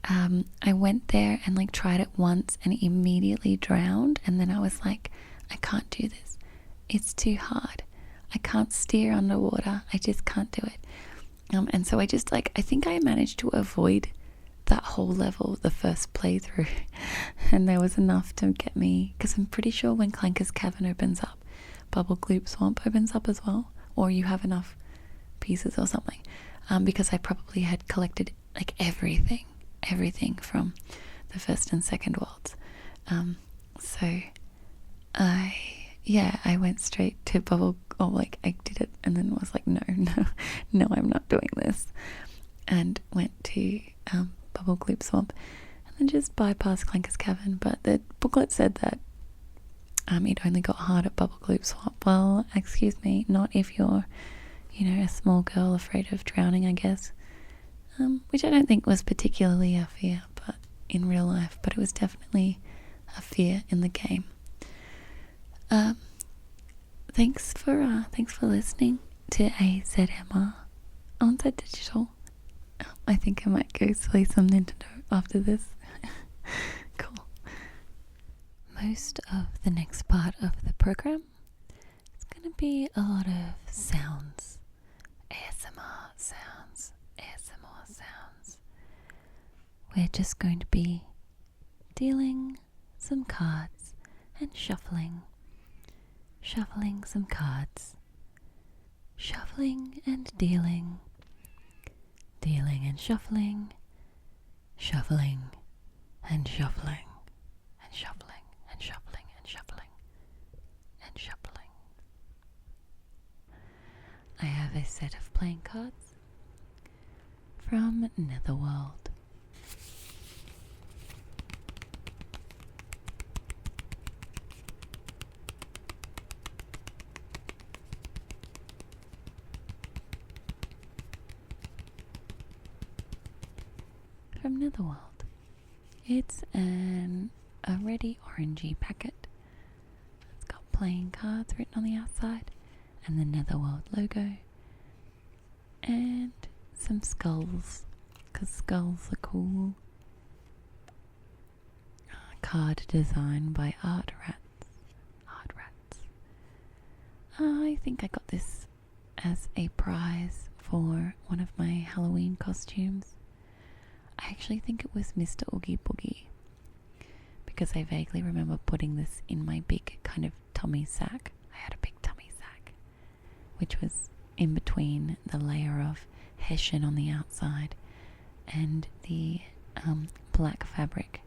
I went there and like tried it once and immediately drowned, and then I was like, I can't do this. It's too hard. I can't steer underwater. I just can't do it. And so I just like, I think I managed to avoid that whole level the first playthrough, and there was enough to get me, because I'm pretty sure when Clanker's Cavern opens up, Bubble Gloop Swamp opens up as well, or you have enough pieces or something, because I probably had collected like everything from the first and second worlds. So I yeah, I went straight to bubble, or like I did it and then was like, no, no, no, I'm not doing this. And went to Bubble Gloop Swamp and then just bypassed Clanker's Cavern. But the booklet said that it only got hard at Bubble Gloop Swamp. Well, excuse me, not if you're, a small girl afraid of drowning, I guess. Which I don't think was particularly a fear, but in real life, but it was definitely a fear in the game. Thanks for listening to AZMR on Zed Digital. I think I might go play some Nintendo after this. Cool. Most of the next part of the program is going to be a lot of sounds. ASMR sounds. ASMR sounds. We're just going to be dealing some cards and shuffling some cards, shuffling and dealing and shuffling and shuffling and shuffling and shuffling and shuffling and shuffling. I have a set of playing cards from Netherworld. From Netherworld. It's a reddy orangey packet. It's got playing cards written on the outside and the Netherworld logo and some skulls, because skulls are cool. Card design by Art Rats. I think I got this as a prize for one of my Halloween costumes. I actually think it was Mr. Oogie Boogie, because I vaguely remember putting this in my big kind of tummy sack. I had a big tummy sack, which was in between the layer of hessian on the outside and the black fabric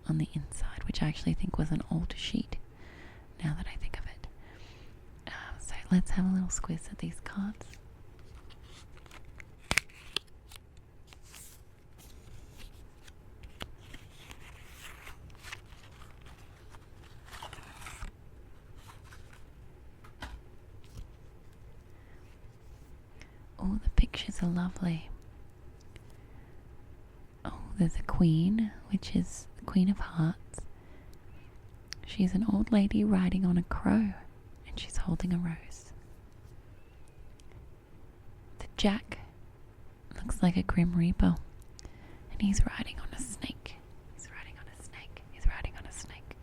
on the inside, which I actually think was an old sheet, now that I think of it. So let's have a little squiz at these cards. Oh, the pictures are lovely. Oh, there's a queen, which is the Queen of Hearts. She's an old lady riding on a crow, and she's holding a rose. The Jack looks like a Grim Reaper, and he's riding on a snake. He's riding on a snake. He's riding on a snake.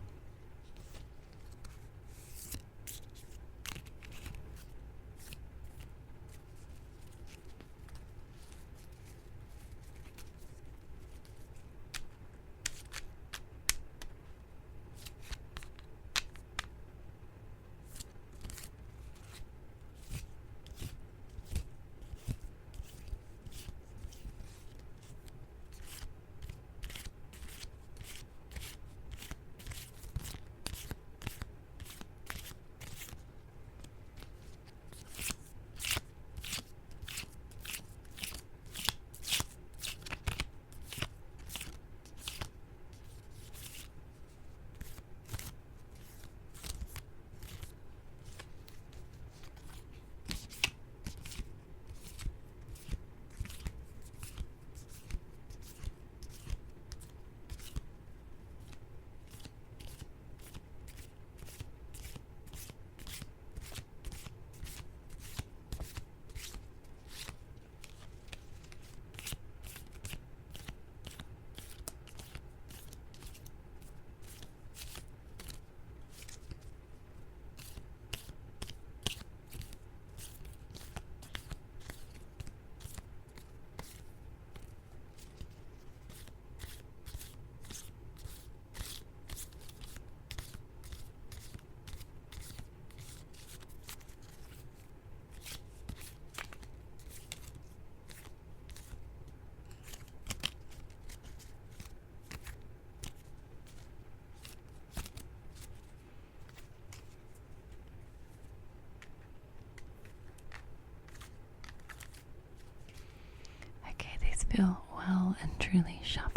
truly shuffled.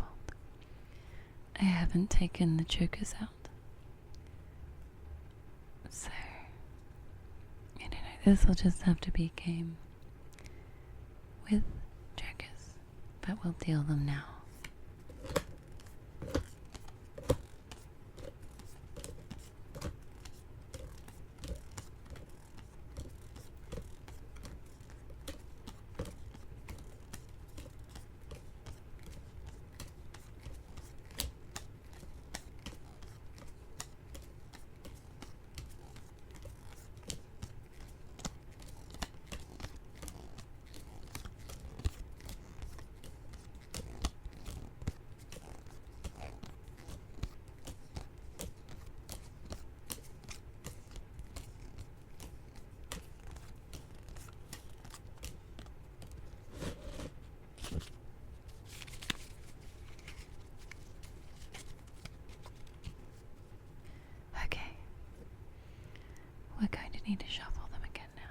I haven't taken the jokers out. So, I don't know, this will just have to be a game with jokers, but we'll deal them now. Okay, we're going to need to shuffle them again now.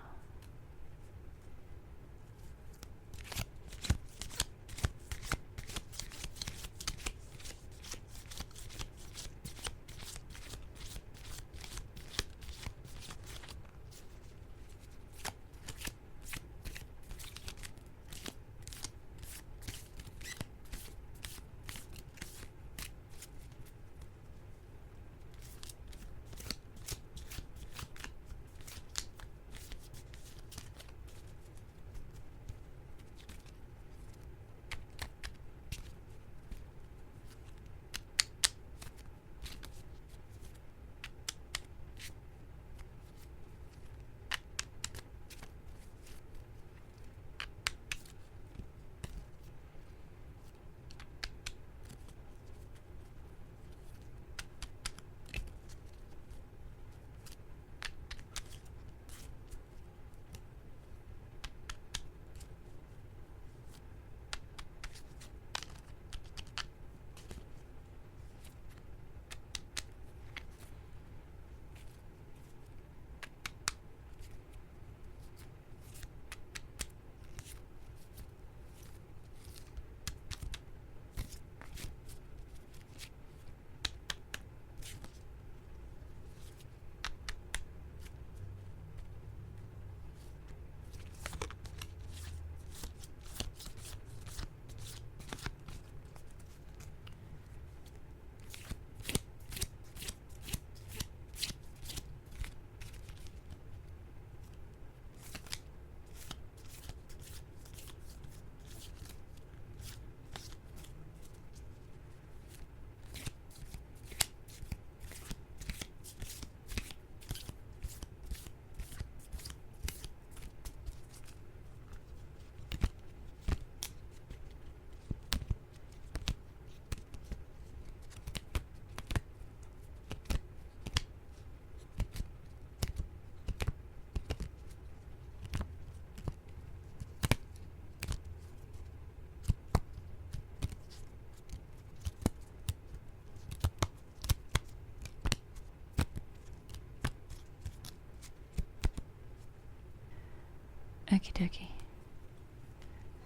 Okie dokie.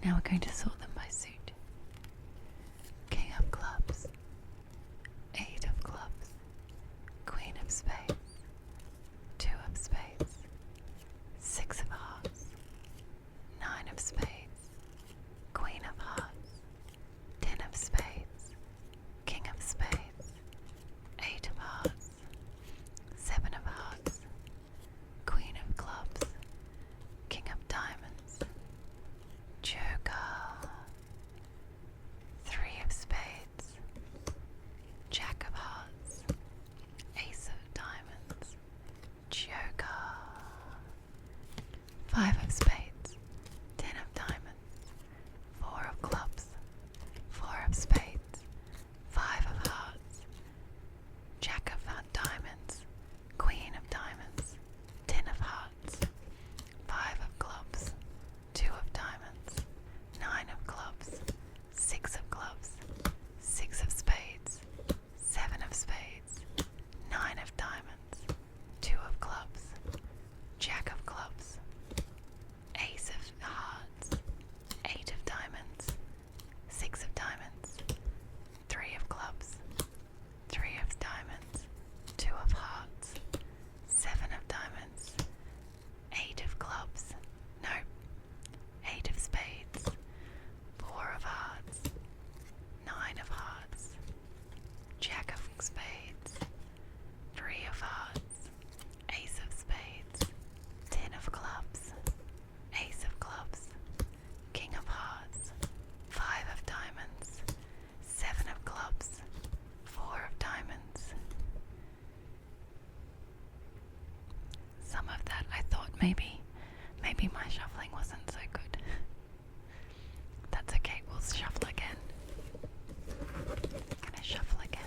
Now we're going to sort them by suit. King of clubs, 8 of clubs, Queen of spades, 2 of spades, 6 of hearts, 9 of spades, Queen of hearts, 10 of spades, King of spades, 8 of hearts, 7 of hearts, Queen of clubs, King of diamonds, Joker, 3 of spades, Jack of hearts, Ace of diamonds, Joker, 5 of spades, 10 of diamonds, 4 of clubs, 4 of spades, 5 of hearts, Jack of diamonds, Queen of diamonds, 10 of hearts, 5 of clubs, 2 of diamonds, 9 of clubs, 6 of clubs, 6 of spades, 7 of spades, 9 of diamonds, 2 of clubs, Jack of clubs, Ace of hearts, 8 of diamonds, 6 of diamonds, maybe my shuffling wasn't so good. That's okay, we'll shuffle again. Gonna shuffle again.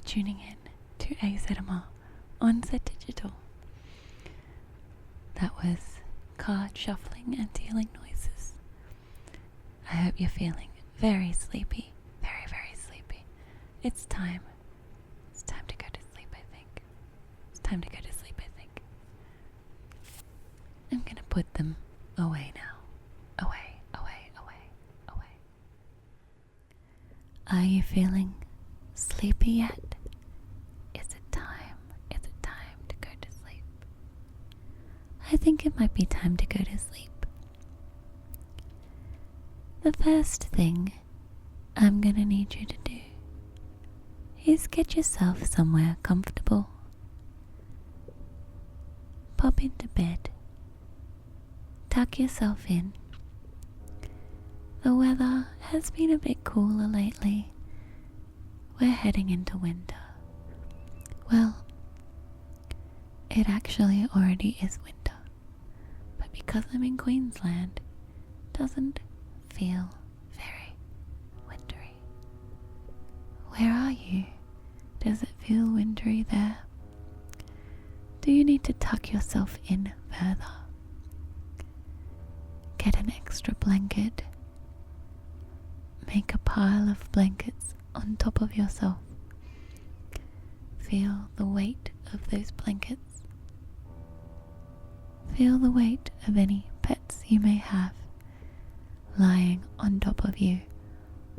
Tuning in to AZMR on Zed Digital. That was card shuffling and dealing noises. I hope you're feeling very sleepy, very, very sleepy. It's time. It's time to go to sleep, I think. It's time to go to sleep, I think. I'm gonna put them away now. Away, away, away, away. Are you feeling sleepy yet? Is it time think it might be time to go to sleep. The first thing I'm gonna need you to do is get yourself somewhere comfortable. Pop into bed. Tuck yourself in. The weather has been a bit cooler lately. We're heading into winter. Well, it actually already is winter, but because I'm in Queensland, it doesn't feel very wintry. Where are you? Does it feel wintry there? Do you need to tuck yourself in further? Get an extra blanket. Make a pile of blankets on top of yourself. Feel the weight of those blankets. Feel the weight of any pets you may have lying on top of you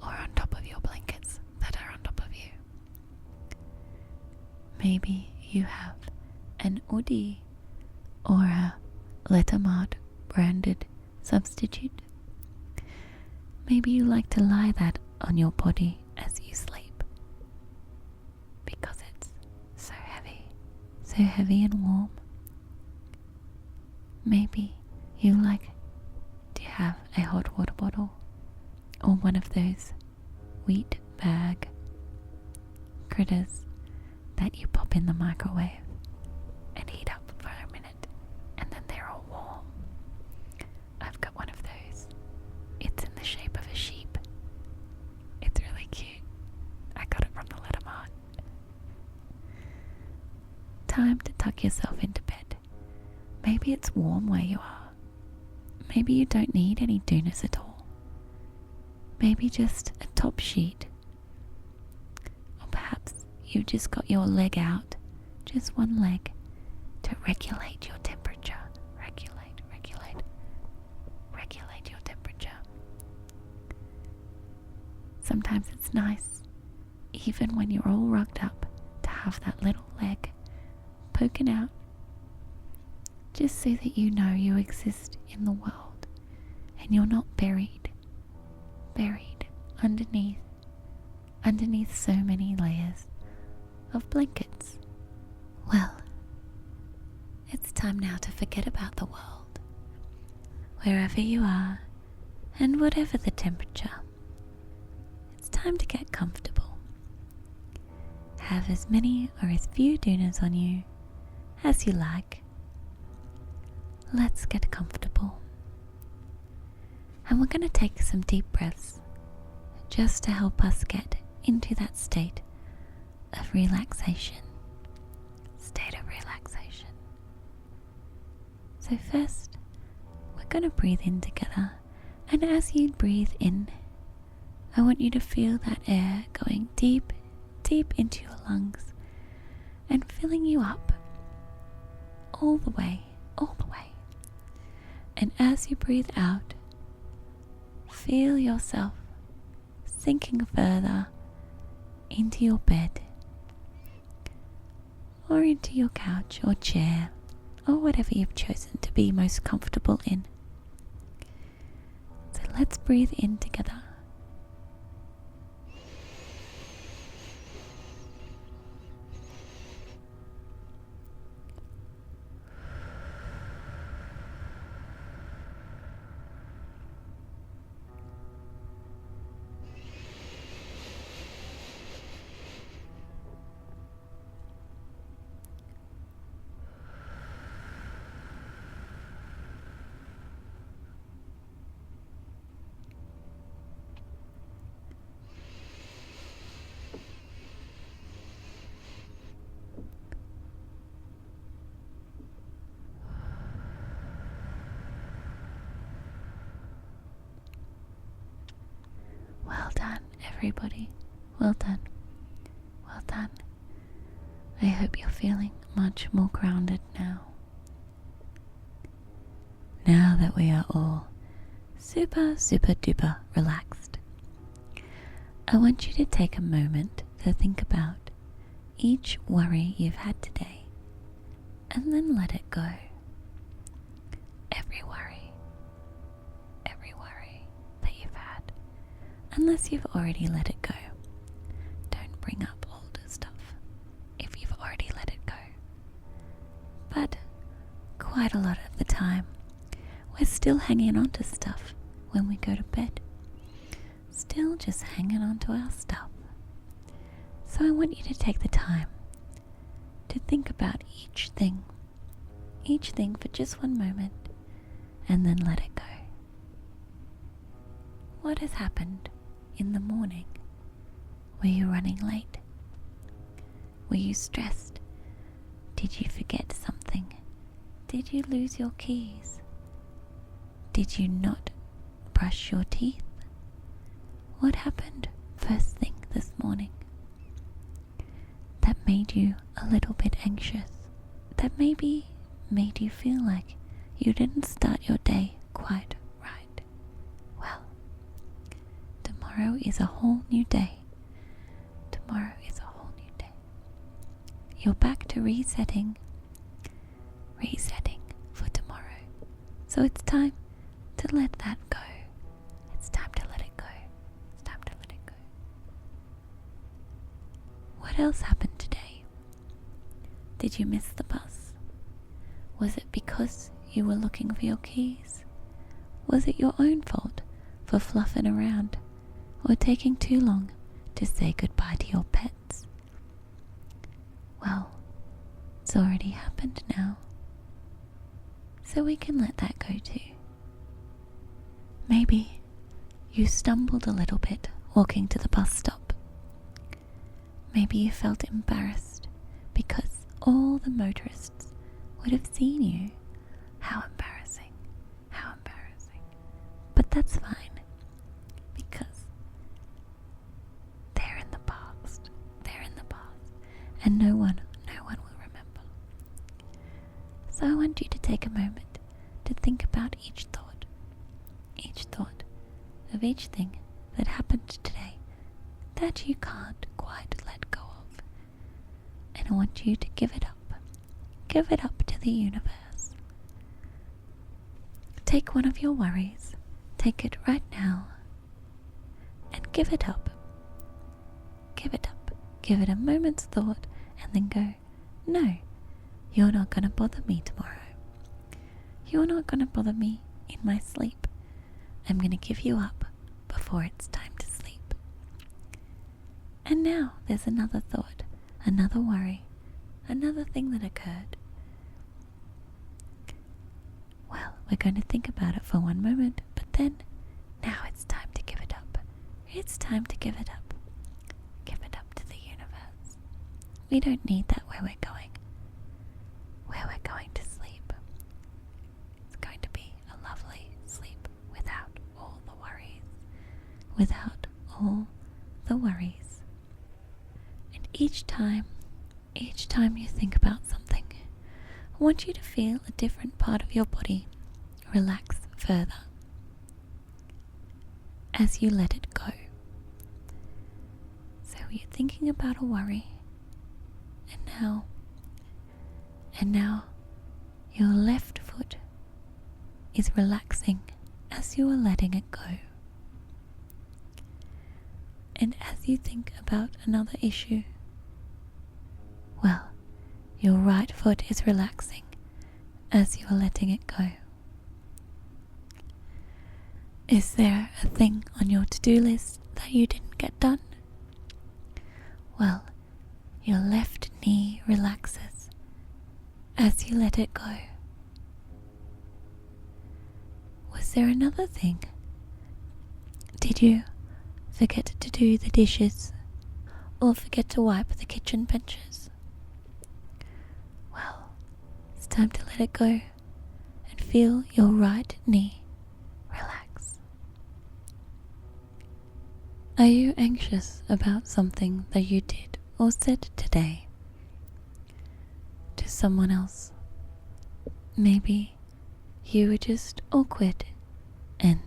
or on top of your blankets that are on top of you. Maybe you have an Oodie or a Lettermart branded substitute. Maybe you like to lie that on your body as you sleep because it's so heavy and warm. Maybe you like to have a hot water bottle or one of those wheat bag critters that you pop in the microwave and heat up for a minute and then they're all warm. I've got one of those. It's in the shape of a sheep. It's really cute. I got it from the Lettermart. Time to tuck yourself into bed. Maybe it's warm where you are. Maybe you don't need any dooners at all. Maybe just a top sheet. Or perhaps you've just got your leg out, just one leg, to regulate your temperature. Regulate your temperature. Sometimes it's nice, even when you're all rugged up, to have that little leg poking out, just so that you know you exist in the world and you're not buried underneath so many layers of blankets. Well, it's time now to forget about the world. Wherever you are and whatever the temperature, it's time to get comfortable. Have as many or as few dooners on you as you like. Let's get comfortable. And we're going to take some deep breaths just to help us get into that state of relaxation. So first, we're going to breathe in together. And as you breathe in, I want you to feel that air going deep into your lungs and filling you up all the way. And as you breathe out, feel yourself sinking further into your bed or into your couch or chair or whatever you've chosen to be most comfortable in. So let's breathe in together. Well done, everybody. Well done. I hope you're feeling much more grounded now. Now that we are all super duper relaxed, I want you to take a moment to think about each worry you've had today and then let it go. unless you've already let it go. Don't bring up old stuff if you've already let it go. But quite a lot of the time, we're still hanging on to stuff when we go to bed. Still just hanging on to our stuff. So I want you to take the time to think about each thing for just one moment, and then let it go. What has happened in the morning? Were you running late? Were you stressed? Did you forget something? Did you lose your keys? Did you not brush your teeth? What happened first thing this morning that made you a little bit anxious? That maybe made you feel like you didn't start your day quite right? Well, tomorrow is a whole new day. Tomorrow is a whole new day. You're back to resetting for tomorrow. So it's time to let that go. It's time to let it go. It's time to let it go. What else happened today? Did you miss the bus? Was it because you were looking for your keys? Was it your own fault for fluffing around or taking too long to say goodbye to your pets? Well, it's already happened now, so we can let that go too. Maybe you stumbled a little bit walking to the bus stop. Maybe you felt embarrassed because all the motorists would have seen you. How embarrassing, how embarrassing. But that's fine, because they're in the past, and no one will remember. So I want you to take a moment to think about each thought of each thing that happened today that you can't quite let go of. And I want you to give it up to the universe. Take one of your worries, take it right now, and give it up. Give it up. Give it a moment's thought, and then go, no, you're not going to bother me tomorrow. You're not going to bother me in my sleep. I'm going to give you up before it's time to sleep. And now there's another thought, another worry, another thing that occurred. Well, we're going to think about it for one moment, but then now it's time to give it up. It's time to give it up. Give it up to the universe. We don't need that where we're going. Where we're going to sleep. It's going to be a lovely sleep without all the worries. Without all the worries. And each time you think about something, I want you to feel a different part of your body relax further as you let it go. So you're thinking about a worry, and now your left foot is relaxing as you are letting it go. And as you think about another issue, well, your right foot is relaxing as you are letting it go. Is there a thing on your to-do list that you didn't get done? Well, your left knee relaxes as you let it go. Was there another thing? Did you forget to do the dishes or forget to wipe the kitchen benches? Well, it's time to let it go and feel your right knee relax. Are you anxious about something that you did or said today to someone else? Maybe you were just awkward and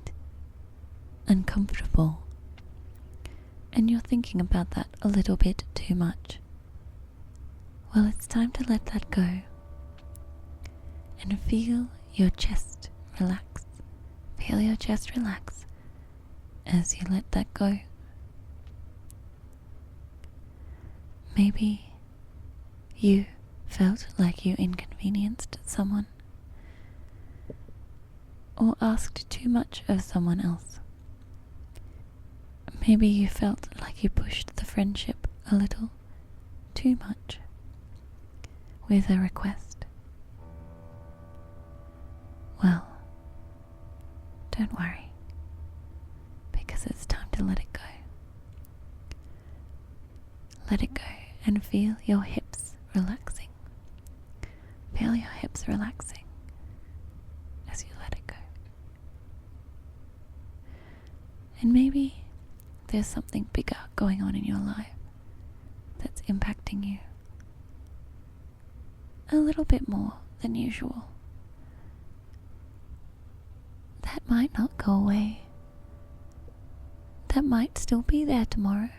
uncomfortable, and you're thinking about that a little bit too much. Well, it's time to let that go and feel your chest relax. Feel your chest relax as you let that go. Maybe you felt like you inconvenienced someone, or asked too much of someone else. Maybe you felt like you pushed the friendship a little too much with a request. Well, don't worry, because it's time to let it go. Let it go and feel your hips relaxing. Feel your hips relaxing as you let it go. And maybe there's something bigger going on in your life that's impacting you a little bit more than usual. That might not go away. That might still be there tomorrow.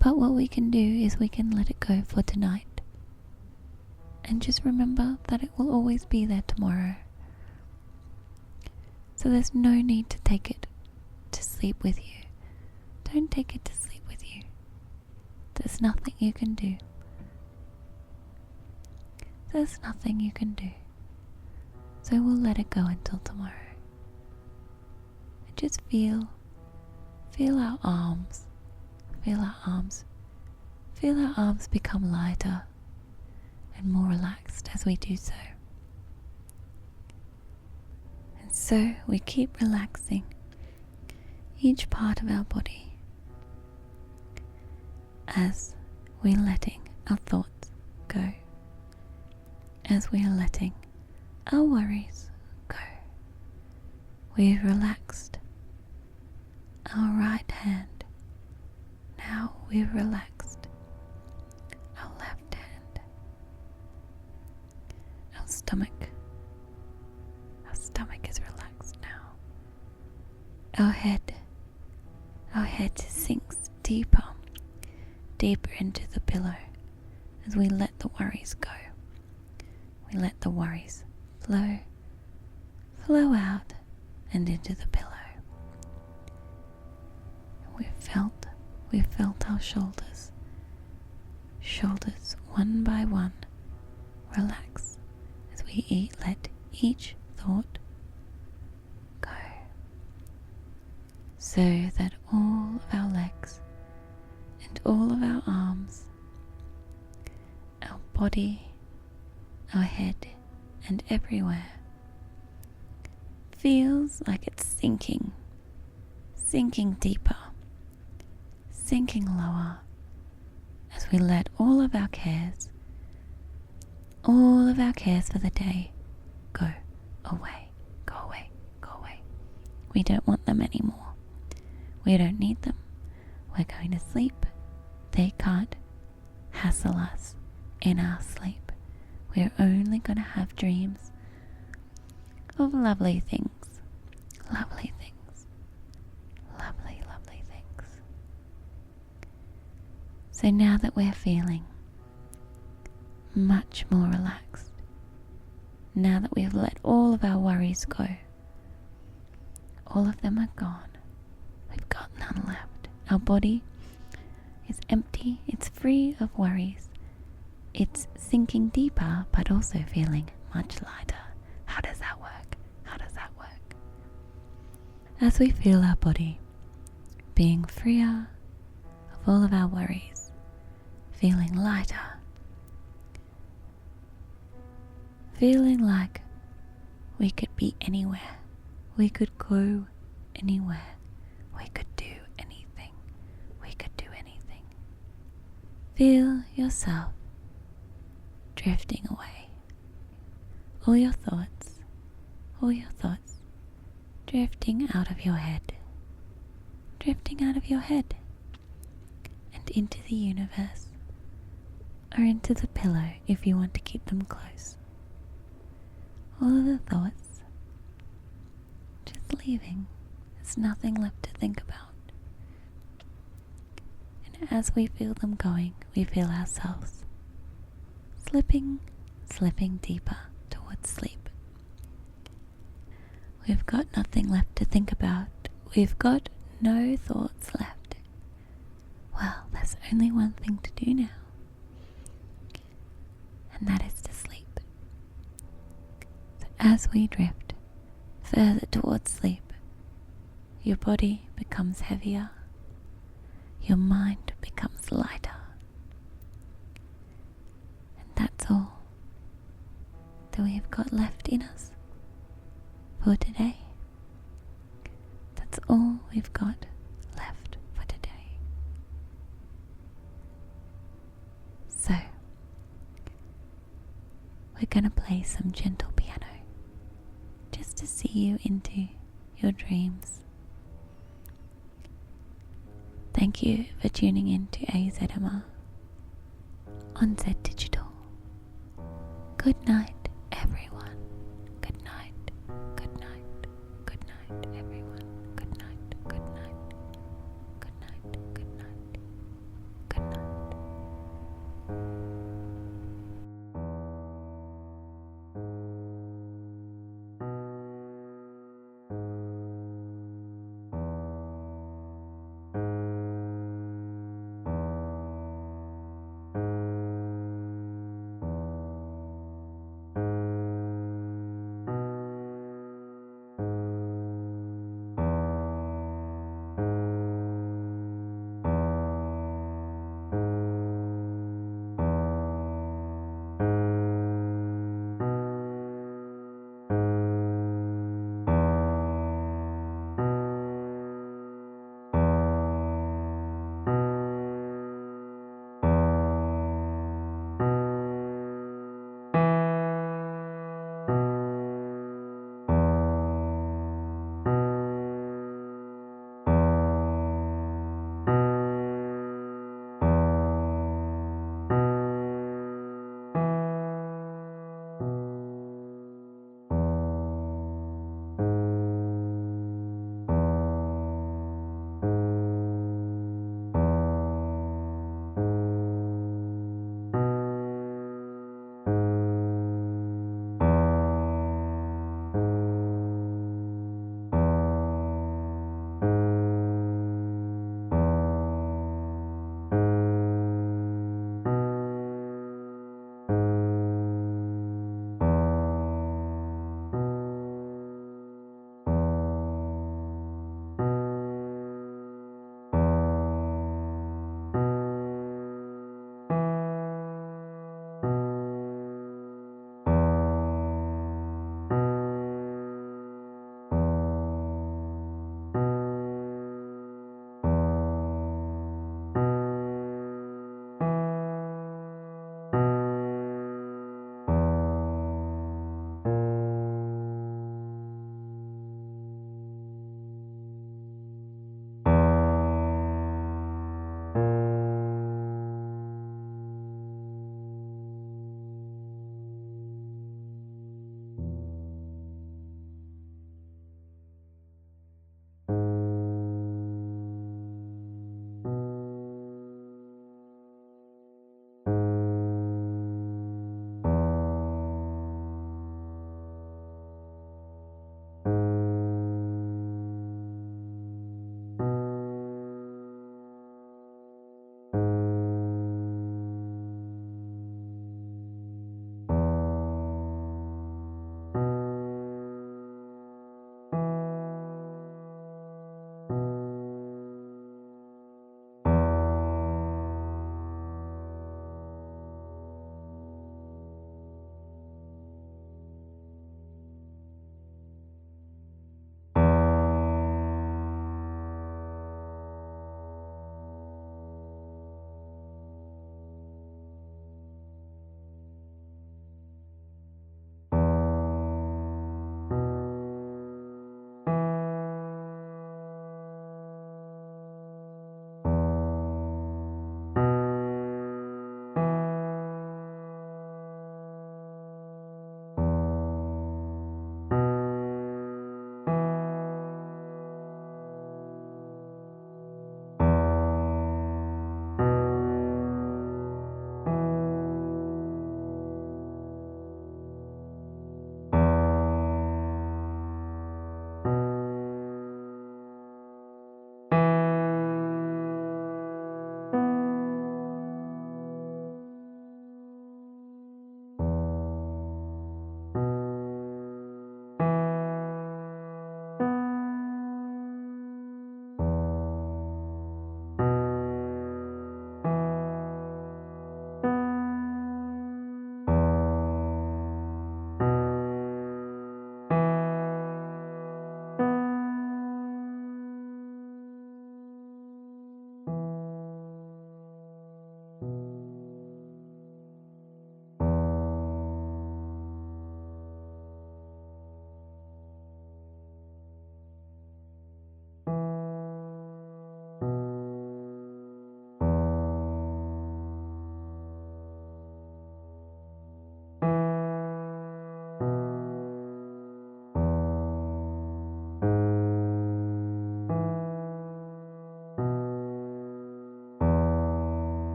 But what we can do is we can let it go for tonight. And just remember that it will always be there tomorrow. So there's no need to take it to sleep with you. Don't take it to sleep with you. There's nothing you can do. There's nothing you can do. So we'll let it go until tomorrow. And just feel our arms. Feel our arms. Feel our arms become lighter and more relaxed as we do so. And so we keep relaxing each part of our body as we're letting our thoughts go, as we are letting our worries go. We've relaxed our right hand. Now we've relaxed our left hand. Our stomach is relaxed now. Our head sinks deeper into the pillow as we let the worries go. We let the worries flow out and into the pillow. We've felt our shoulders one by one relax as we let each thought go, so that all of our legs and all of our arms, our body, our head, and everywhere feels like it's sinking deeper, sinking lower, as we let all of our cares for the day go away. We don't want them anymore. We don't need them. We're going to sleep. They can't hassle us in our sleep. We're only going to have dreams of lovely things. So now that we're feeling much more relaxed, now that we've let all of our worries go, all of them are gone. We've got none left. Our body is empty. It's free of worries. It's sinking deeper, but also feeling much lighter. How does that work? As we feel our body being freer of all of our worries, feeling lighter, feeling like we could be anywhere, we could go anywhere, we could do anything. Feel yourself drifting away. All your thoughts drifting out of your head, and into the universe, or into the pillow if you want to keep them close. All of the thoughts just leaving. There's nothing left to think about. And as we feel them going, we feel ourselves slipping deeper towards sleep. We've got nothing left to think about. We've got no thoughts left. Well, there's only one thing to do now, and that is to sleep. So as we drift further towards sleep, your body becomes heavier, your mind becomes lighter, and that's all that we've got left in us for today. That's all we've got left for today. So, we're gonna play some gentle piano just to see you into your dreams. Thank you for tuning in to AZMR on Zed Digital. Good night, everyone. Good night, good night, good night, everyone.